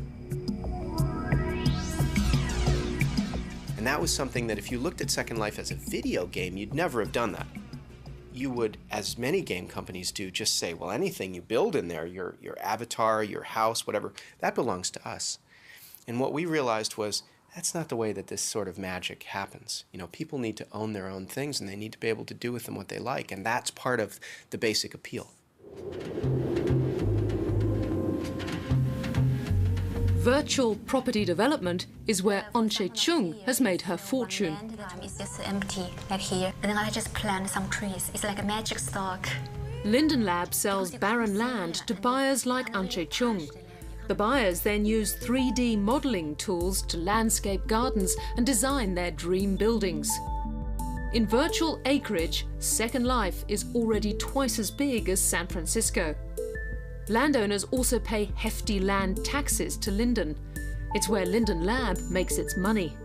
Speaker 5: And that was something that if you looked at Second Life as a video game, you'd never have done that. You would, as many game companies do, just say, well, anything you build in there, your avatar, your house, whatever, that belongs to us. And what we realized was, that's not the way that this sort of magic happens. You know, people need to own their own things and they need to be able to do with them what they like, and that's part of the basic appeal.
Speaker 2: Virtual property development is where Anshe Chung has made her fortune.
Speaker 3: It's just empty, like here. And then I just plant some trees. It's like a magic stock.
Speaker 2: Linden Lab sells barren land to buyers like Anshe Chung. The buyers then use 3D modelling tools to landscape gardens and design their dream buildings. In virtual acreage, Second Life is already twice as big as San Francisco. Landowners also pay hefty land taxes to Linden. It's where Linden Lab makes its money.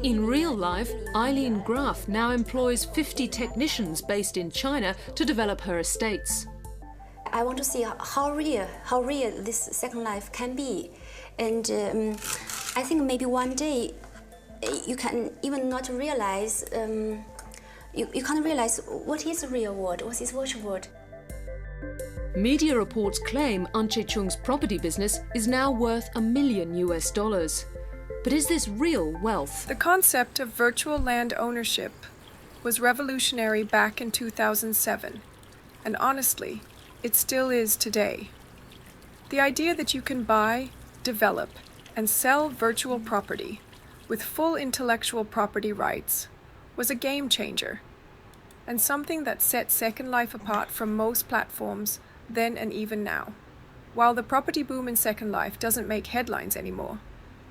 Speaker 2: In real life, Eileen Graf now employs 50 technicians based in China to develop her estates.
Speaker 3: I want to see how real this Second Life can be. And I think maybe one day you can even not realize, you can't realize what is the real world, what is virtual world.
Speaker 2: Media reports claim Anshe Chung's property business is now worth $1 million US. But is this real wealth?
Speaker 1: The concept of virtual land ownership was revolutionary back in 2007, and honestly, it still is today. The idea that you can buy, develop, and sell virtual property with full intellectual property rights was a game changer, and something that set Second Life apart from most platforms then and even now. While the property boom in Second Life doesn't make headlines anymore,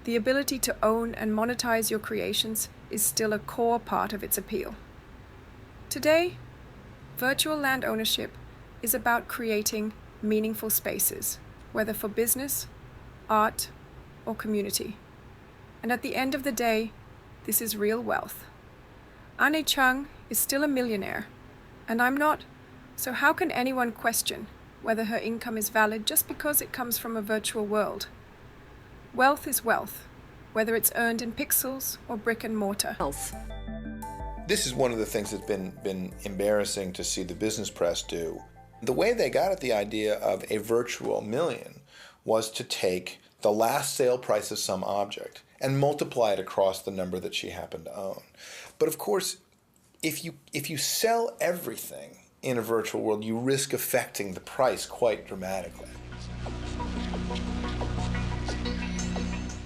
Speaker 1: the ability to own and monetize your creations is still a core part of its appeal. Today, virtual land ownership is about creating meaningful spaces, whether for business, art, or community. And at the end of the day, this is real wealth. Anshe Chung is still a millionaire, and I'm not, so how can anyone question whether her income is valid just because it comes from a virtual world? Wealth is wealth, whether it's earned in pixels or brick and mortar.
Speaker 20: This is one of the things that's been embarrassing to see the business press do. The way they got at the idea of a virtual million was to take the last sale price of some object and multiply it across the number that she happened to own. But of course, if you sell everything in a virtual world, you risk affecting the price quite dramatically.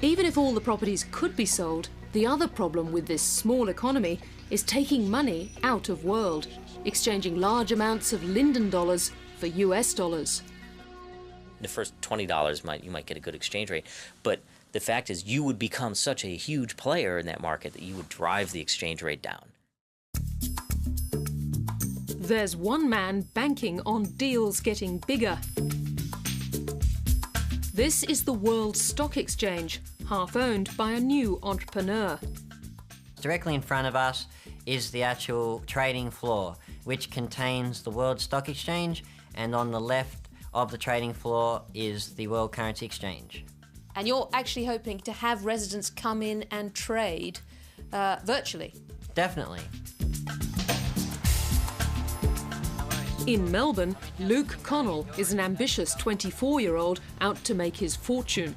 Speaker 2: Even if all the properties could be sold, the other problem with this small economy is taking money out of world, exchanging large amounts of Linden dollars for US dollars.
Speaker 8: The first $20 you might get a good exchange rate, but the fact is you would become such a huge player in that market that you would drive the exchange rate down.
Speaker 2: There's one man banking on deals getting bigger. This is the World Stock Exchange, half owned by a new entrepreneur.
Speaker 21: Directly in front of us is the actual trading floor, which contains the World Stock Exchange, and on the left of the trading floor is the World Currency Exchange.
Speaker 2: And you're actually hoping to have residents come in and trade virtually?
Speaker 21: Definitely.
Speaker 2: In Melbourne, Luke Connell is an ambitious 24-year-old out to make his fortune.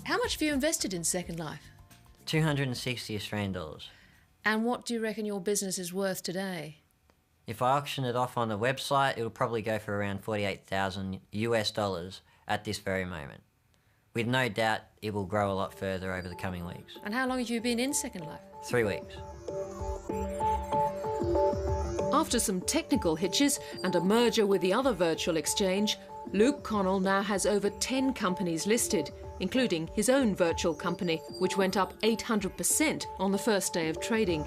Speaker 2: How much have you invested in Second Life?
Speaker 21: 260 Australian dollars.
Speaker 2: And what do you reckon your business is worth today?
Speaker 21: If I auction it off on the website, it'll probably go for around $48,000 US at this very moment. With no doubt, it will grow a lot further over the coming weeks.
Speaker 2: And how long have you been in Second Life?
Speaker 21: 3 weeks.
Speaker 2: After some technical hitches and a merger with the other virtual exchange, Luke Connell now has over 10 companies listed, including his own virtual company, which went up 800% on the first day of trading.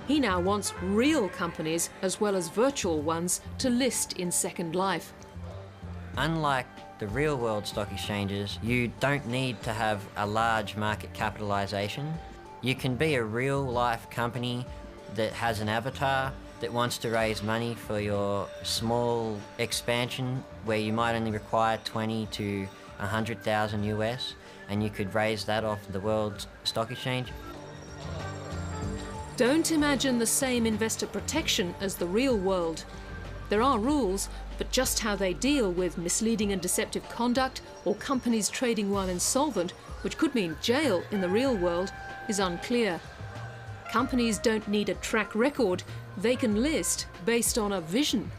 Speaker 2: He now wants real companies, as well as virtual ones, to list in Second Life.
Speaker 21: Unlike the real world stock exchanges, you don't need to have a large market capitalization. You can be a real life company that has an avatar that wants to raise money for your small expansion where you might only require 20 to 100,000 US, and you could raise that off the world stock exchange.
Speaker 2: Don't imagine the same investor protection as the real world. There are rules, but just how they deal with misleading and deceptive conduct or companies trading while insolvent, which could mean jail in the real world, is unclear. Companies don't need a track record, they can list based on a vision.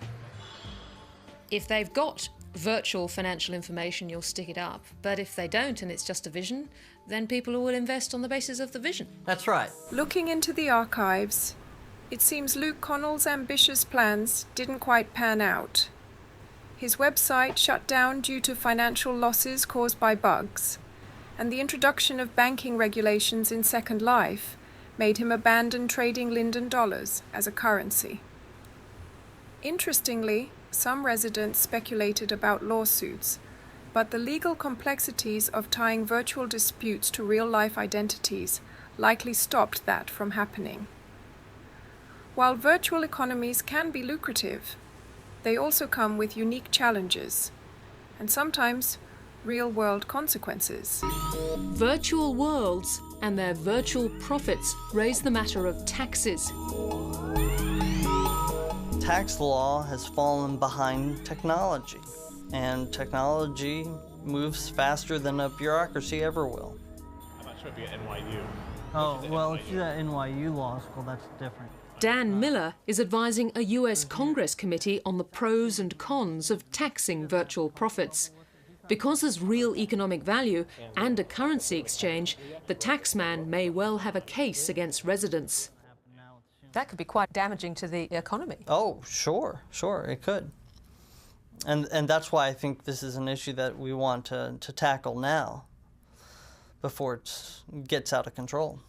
Speaker 2: If they've got virtual financial information, you'll stick it up. But if they don't and it's just a vision, then people will invest on the basis of the vision.
Speaker 21: That's right.
Speaker 1: Looking into the archives, it seems Luke Connell's ambitious plans didn't quite pan out. His website shut down due to financial losses caused by bugs, and the introduction of banking regulations in Second Life made him abandon trading Linden dollars as a currency. Interestingly, some residents speculated about lawsuits, but the legal complexities of tying virtual disputes to real-life identities likely stopped that from happening. While virtual economies can be lucrative, they also come with unique challenges, and sometimes real-world consequences.
Speaker 2: Virtual worlds and their virtual profits raise the matter of taxes.
Speaker 4: Tax law has fallen behind technology, and technology moves faster than a bureaucracy ever will.
Speaker 22: I'm not sure if you're at NYU.
Speaker 4: Oh, well, if you're at NYU Law School, that's different.
Speaker 2: Dan Miller is advising a US Congress committee on the pros and cons of taxing virtual profits. Because there's real economic value and a currency exchange, the taxman may well have a case against residents.
Speaker 10: That could be quite damaging to the economy.
Speaker 4: Oh, sure, it could. And that's why I think this is an issue that we want to tackle now, before it gets out of control.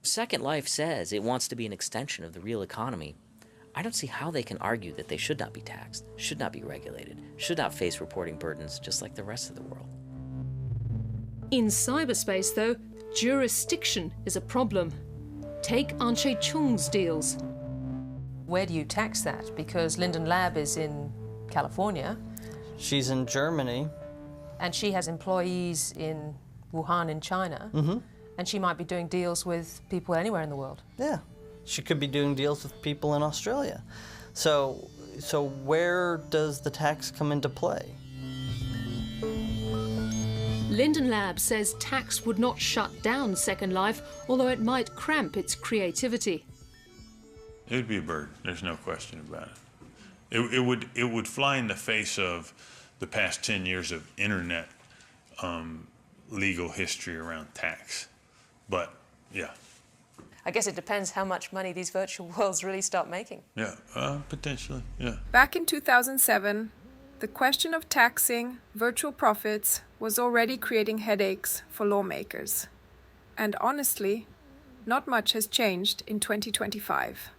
Speaker 8: Second Life says it wants to be an extension of the real economy. I don't see how they can argue that they should not be taxed, should not be regulated, should not face reporting burdens just like the rest of the world.
Speaker 2: In cyberspace, though, jurisdiction is a problem. Take Anshe Chung's deals.
Speaker 10: Where do you tax that? Because Linden Lab is in California.
Speaker 4: She's in Germany.
Speaker 10: And she has employees in Wuhan in China.
Speaker 4: Mm-hmm.
Speaker 10: And she might be doing deals with people anywhere in the world.
Speaker 4: Yeah. She could be doing deals with people in Australia. So where does the tax come into play?
Speaker 2: Linden Lab says tax would not shut down Second Life, although it might cramp its creativity.
Speaker 9: It would be a burden. There's no question about it. It would fly in the face of the past 10 years of internet legal history around tax. But yeah.
Speaker 10: I guess it depends how much money these virtual worlds really start making.
Speaker 9: Yeah, potentially, yeah.
Speaker 1: Back in 2007, the question of taxing virtual profits was already creating headaches for lawmakers. And honestly, not much has changed in 2025.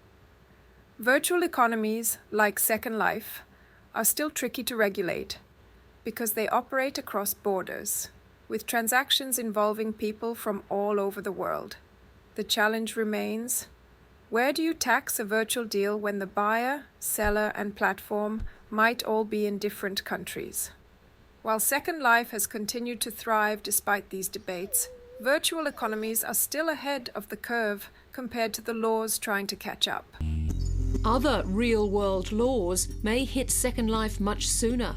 Speaker 1: Virtual economies, like Second Life, are still tricky to regulate because they operate across borders, with transactions involving people from all over the world. The challenge remains, where do you tax a virtual deal when the buyer, seller, and platform might all be in different countries? While Second Life has continued to thrive despite these debates, virtual economies are still ahead of the curve compared to the laws trying to catch up.
Speaker 2: Other real-world laws may hit Second Life much sooner.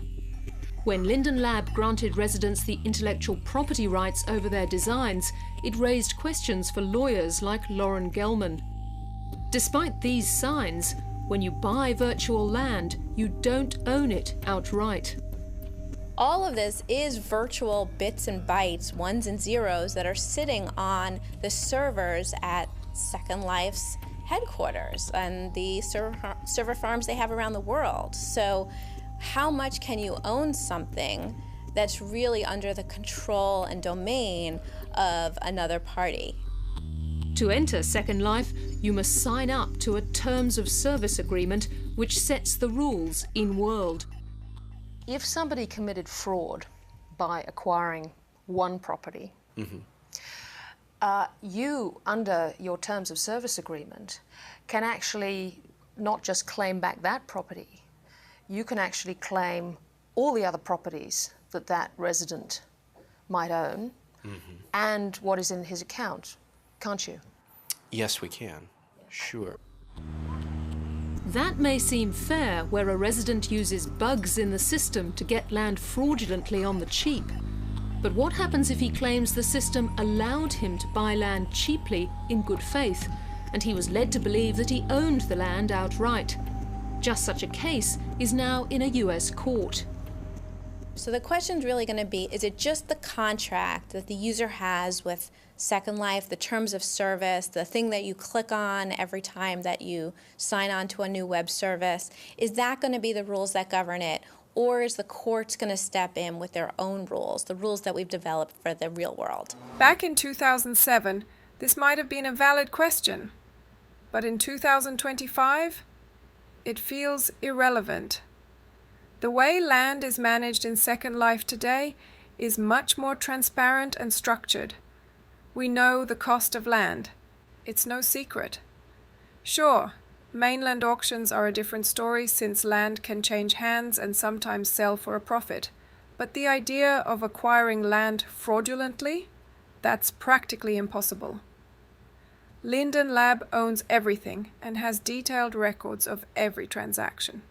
Speaker 2: When Linden Lab granted residents the intellectual property rights over their designs, it raised questions for lawyers like Lauren Gelman. Despite these signs, when you buy virtual land, you don't own it outright.
Speaker 23: All of this is virtual bits and bytes, ones and zeros, that are sitting on the servers at Second Life's headquarters and the server farms they have around the world. So how much can you own something that's really under the control and domain of another party?
Speaker 2: To enter Second Life, you must sign up to a Terms of Service agreement which sets the rules in-world.
Speaker 10: If somebody committed fraud by acquiring one property, you, under your terms of service agreement, can actually not just claim back that property, you can actually claim all the other properties that that resident might own and what is in his account, can't you?
Speaker 5: Yes, we can. Sure.
Speaker 2: That may seem fair where a resident uses bugs in the system to get land fraudulently on the cheap. But what happens if he claims the system allowed him to buy land cheaply in good faith, and he was led to believe that he owned the land outright? Just such a case is now in a US court.
Speaker 23: So the question's really going to be, is it just the contract that the user has with Second Life, the terms of service, the thing that you click on every time that you sign on to a new web service? Is that going to be the rules that govern it? Or is the courts going to step in with their own rules, the rules that we've developed for the real world?
Speaker 1: Back in 2007, this might have been a valid question. But in 2025, it feels irrelevant. The way land is managed in Second Life today is much more transparent and structured. We know the cost of land. It's no secret. Sure, mainland auctions are a different story since land can change hands and sometimes sell for a profit. But the idea of acquiring land fraudulently, that's practically impossible. Linden Lab owns everything and has detailed records of every transaction.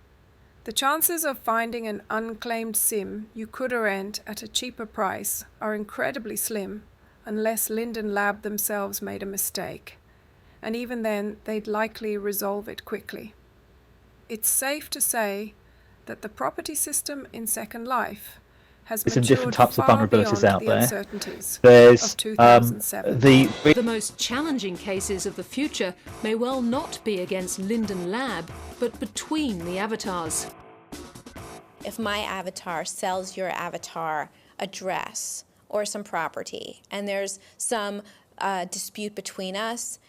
Speaker 1: The chances of finding an unclaimed SIM you could rent at a cheaper price are incredibly slim, unless Linden Lab themselves made a mistake. And even then, they'd likely resolve it quickly. It's safe to say that the property system in Second Life has
Speaker 6: There's some different
Speaker 1: matured
Speaker 6: types of
Speaker 1: far
Speaker 6: vulnerabilities
Speaker 1: beyond
Speaker 6: out
Speaker 1: the
Speaker 6: there.
Speaker 1: uncertainties
Speaker 6: There's
Speaker 1: of 2007.
Speaker 2: The most challenging cases of the future may well not be against Linden Lab, but between the avatars.
Speaker 23: If my avatar sells your avatar a dress or some property, and there's some dispute between us,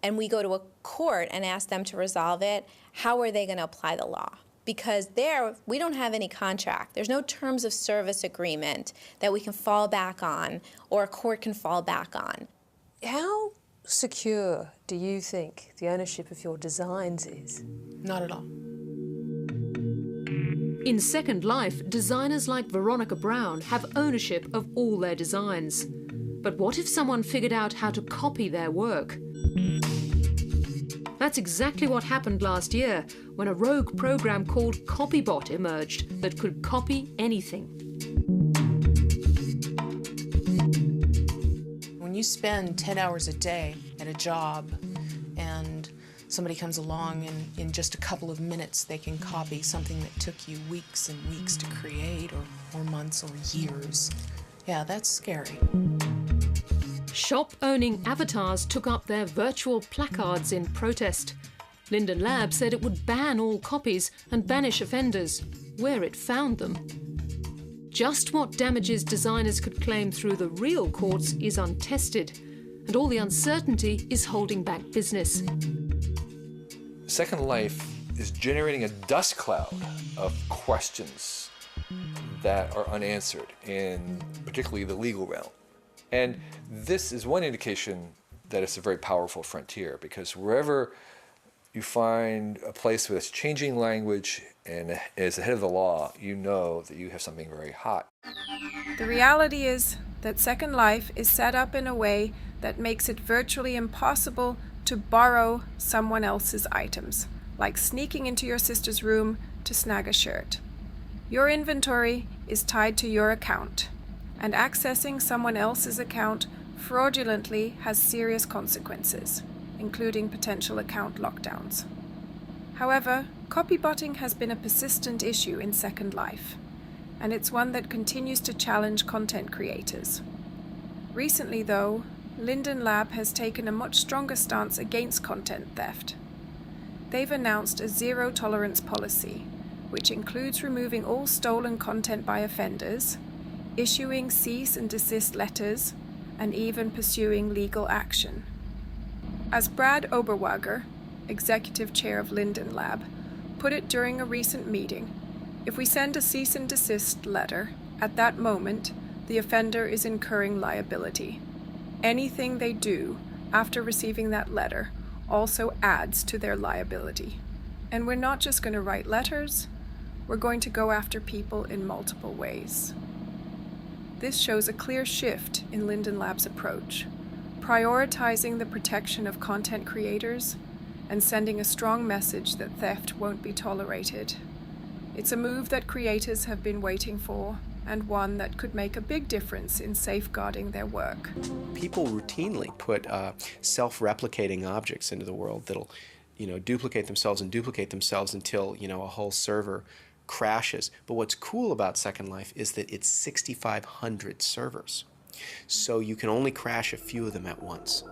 Speaker 23: and we go to a court and ask them to resolve it, how are they going to apply the law? Because there, we don't have any contract. There's no terms of service agreement that we can fall back on or a court can fall back on.
Speaker 10: How secure do you think the ownership of your designs is?
Speaker 7: Not at all.
Speaker 2: In Second Life, designers like Veronica Brown have ownership of all their designs. But what if someone figured out how to copy their work? That's exactly what happened last year when a rogue program called Copybot emerged that could copy anything.
Speaker 7: When you spend 10 hours a day at a job and somebody comes along and in just a couple of minutes they can copy something that took you weeks and weeks to create or months or years, yeah, that's scary.
Speaker 2: Shop-owning avatars took up their virtual placards in protest. Linden Lab said it would ban all copies and banish offenders where it found them. Just what damages designers could claim through the real courts is untested, and all the uncertainty is holding back business.
Speaker 11: Second Life is generating a dust cloud of questions that are unanswered in particularly the legal realm. And this is one indication that it's a very powerful frontier, because wherever you find a place with changing language and is ahead of the law, you know that you have something very hot.
Speaker 1: The reality is that Second Life is set up in a way that makes it virtually impossible to borrow someone else's items, like sneaking into your sister's room to snag a shirt. Your inventory is tied to your account, and accessing someone else's account fraudulently has serious consequences, including potential account lockdowns. However, copybotting has been a persistent issue in Second Life, and it's one that continues to challenge content creators. Recently, though, Linden Lab has taken a much stronger stance against content theft. They've announced a zero-tolerance policy, which includes removing all stolen content by offenders, issuing cease and desist letters, and even pursuing legal action. As Brad Oberwager, executive chair of Linden Lab, put it during a recent meeting, If we send a cease and desist letter, at that moment, the offender is incurring liability. Anything they do after receiving that letter also adds to their liability. And we're not just going to write letters, we're going to go after people in multiple ways. This shows a clear shift in Linden Lab's approach, prioritizing the protection of content creators and sending a strong message that theft won't be tolerated. It's a move that creators have been waiting for, and one that could make a big difference in safeguarding their work.
Speaker 5: People routinely put self-replicating objects into the world that'll, duplicate themselves until, a whole server crashes. But what's cool about Second Life is that it's 6,500 servers. So you can only crash a few of them at once.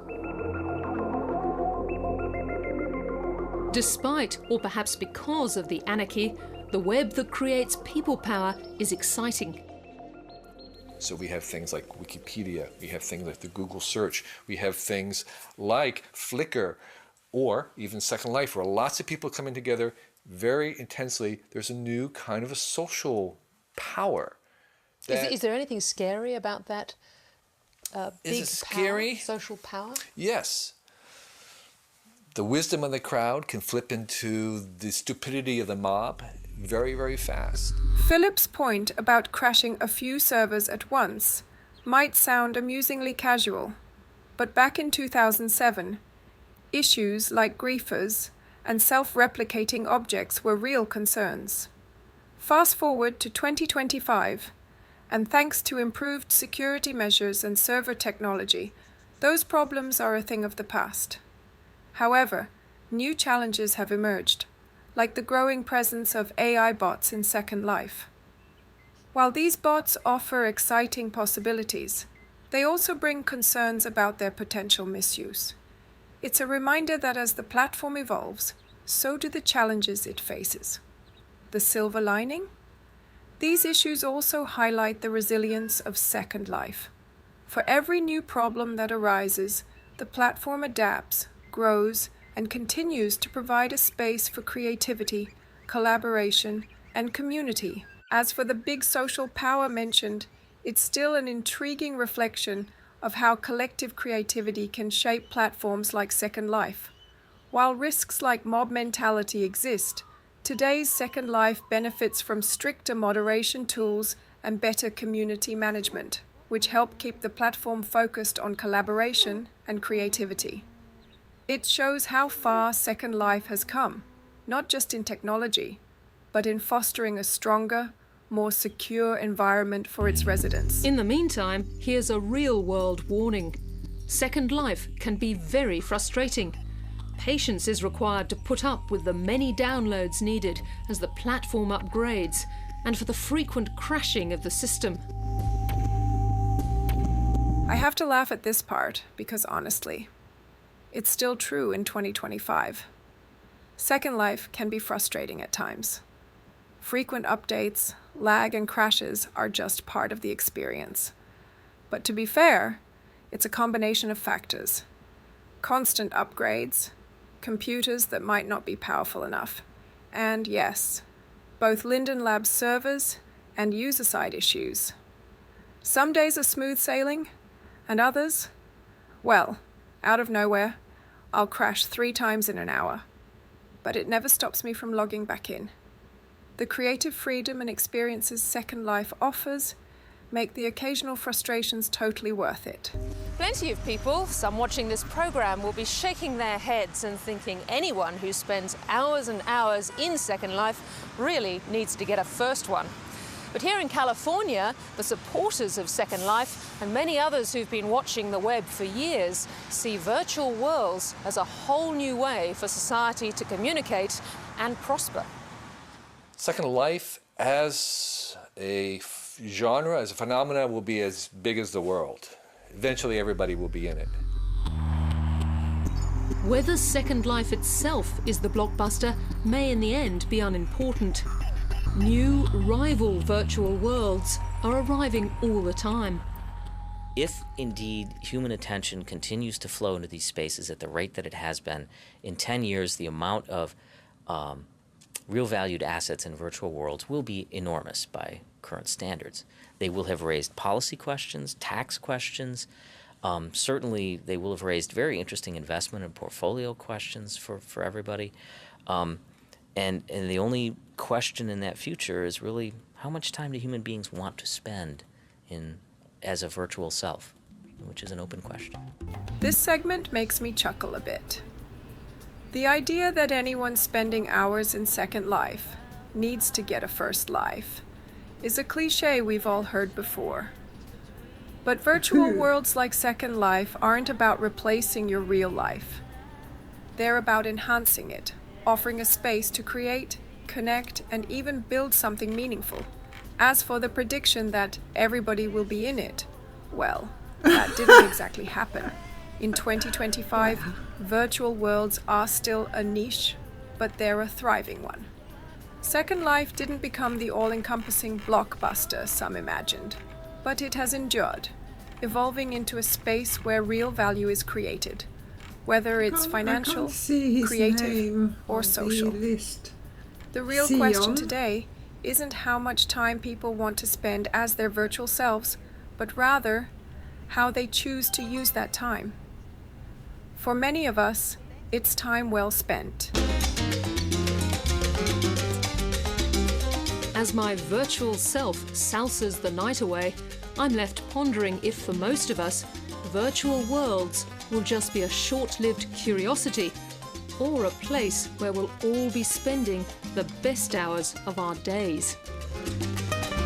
Speaker 2: Despite, or perhaps because of the anarchy, the web that creates people power is exciting.
Speaker 11: So we have things like Wikipedia, we have things like the Google search, we have things like Flickr, or even Second Life, where lots of people coming together very intensely. There's a new kind of a social power.
Speaker 10: Is there anything scary about that big
Speaker 11: scary?
Speaker 10: Power, social power?
Speaker 11: Yes. The wisdom of the crowd can flip into the stupidity of the mob very, very fast.
Speaker 1: Philip's point about crashing a few servers at once might sound amusingly casual, but back in 2007, issues like griefers and self-replicating objects were real concerns. Fast forward to 2025, and thanks to improved security measures and server technology, those problems are a thing of the past. However, new challenges have emerged, like the growing presence of AI bots in Second Life. While these bots offer exciting possibilities, they also bring concerns about their potential misuse. It's a reminder that as the platform evolves, so do the challenges it faces. The silver lining? These issues also highlight the resilience of Second Life. For every new problem that arises, the platform adapts, grows, and continues to provide a space for creativity, collaboration, and community. As for the big social power mentioned, it's still an intriguing reflection of how collective creativity can shape platforms like Second Life. While risks like mob mentality exist, today's Second Life benefits from stricter moderation tools and better community management, which help keep the platform focused on collaboration and creativity. It shows how far Second Life has come, not just in technology, but in fostering a stronger, more secure environment for its residents.
Speaker 2: In the meantime, here's a real-world warning. Second Life can be very frustrating. Patience is required to put up with the many downloads needed as the platform upgrades, and for the frequent crashing of the system.
Speaker 1: I have to laugh at this part because honestly, it's still true in 2025. Second Life can be frustrating at times. Frequent updates, lag, and crashes are just part of the experience. But to be fair, it's a combination of factors. Constant upgrades, computers that might not be powerful enough, and yes, both Linden Lab's servers and user-side issues. Some days are smooth sailing, and others, well, out of nowhere, I'll crash 3 times in an hour. But it never stops me from logging back in. The creative freedom and experiences Second Life offers make the occasional frustrations totally worth it.
Speaker 19: Plenty of people, some watching this program, will be shaking their heads and thinking anyone who spends hours and hours in Second Life really needs to get a first one. But here in California, the supporters of Second Life and many others who've been watching the web for years see virtual worlds as a whole new way for society to communicate and prosper.
Speaker 11: Second Life as a genre, as a phenomenon, will be as big as the world. Eventually everybody will be in it.
Speaker 2: Whether Second Life itself is the blockbuster may in the end be unimportant. New rival virtual worlds are arriving all the time.
Speaker 8: If indeed human attention continues to flow into these spaces at the rate that it has been, in 10 years the amount of real valued assets in virtual worlds will be enormous by current standards. They will have raised policy questions, tax questions. Certainly, they will have raised very interesting investment and portfolio questions for everybody. And the only question in that future is really, how much time do human beings want to spend as a virtual self, which is an open question.
Speaker 1: This segment makes me chuckle a bit. The idea that anyone spending hours in Second Life needs to get a first life is a cliche we've all heard before. But virtual worlds like Second Life aren't about replacing your real life. They're about enhancing it, offering a space to create, connect, and even build something meaningful. As for the prediction that everybody will be in it, well, that didn't exactly happen. In 2025, virtual worlds are still a niche, but they're a thriving one. Second Life didn't become the all-encompassing blockbuster some imagined, but it has endured, evolving into a space where real value is created, whether it's financial, creative, or social. The real question today isn't how much time people want to spend as their virtual selves, but rather how they choose to use that time. For many of us, it's time well spent.
Speaker 2: As my virtual self salsas the night away, I'm left pondering if for most of us, virtual worlds will just be a short-lived curiosity or a place where we'll all be spending the best hours of our days.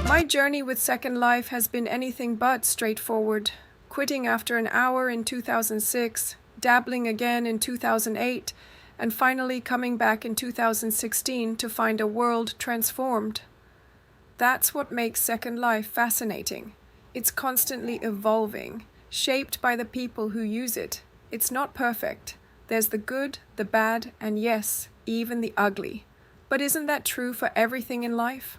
Speaker 1: My journey with Second Life has been anything but straightforward. Quitting after an hour in 2006, dabbling again in 2008, and finally coming back in 2016 to find a world transformed. That's what makes Second Life fascinating. It's constantly evolving, shaped by the people who use it. It's not perfect. There's the good, the bad, and yes, even the ugly. But isn't that true for everything in life?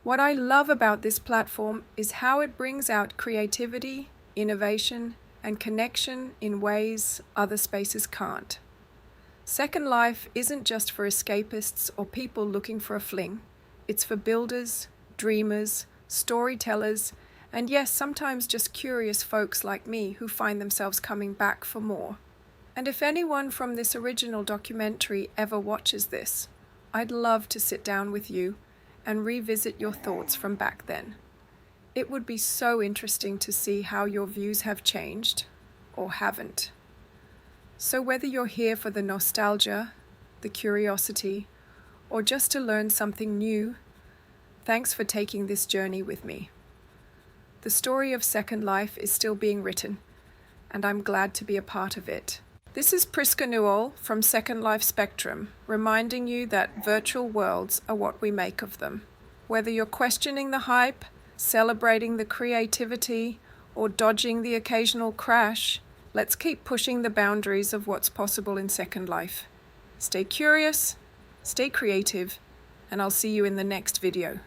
Speaker 1: What I love about this platform is how it brings out creativity, innovation, and connection in ways other spaces can't. Second Life isn't just for escapists or people looking for a fling. It's for builders, dreamers, storytellers, and yes, sometimes just curious folks like me who find themselves coming back for more. And if anyone from this original documentary ever watches this, I'd love to sit down with you and revisit your thoughts from back then. It would be so interesting to see how your views have changed, or haven't. So whether you're here for the nostalgia, the curiosity, or just to learn something new, thanks for taking this journey with me. The story of Second Life is still being written, and I'm glad to be a part of it. This is Priska Newell from Second Life Spectrum, reminding you that virtual worlds are what we make of them. Whether you're questioning the hype, celebrating the creativity, or dodging the occasional crash, let's keep pushing the boundaries of what's possible in Second Life. Stay curious, stay creative, and I'll see you in the next video.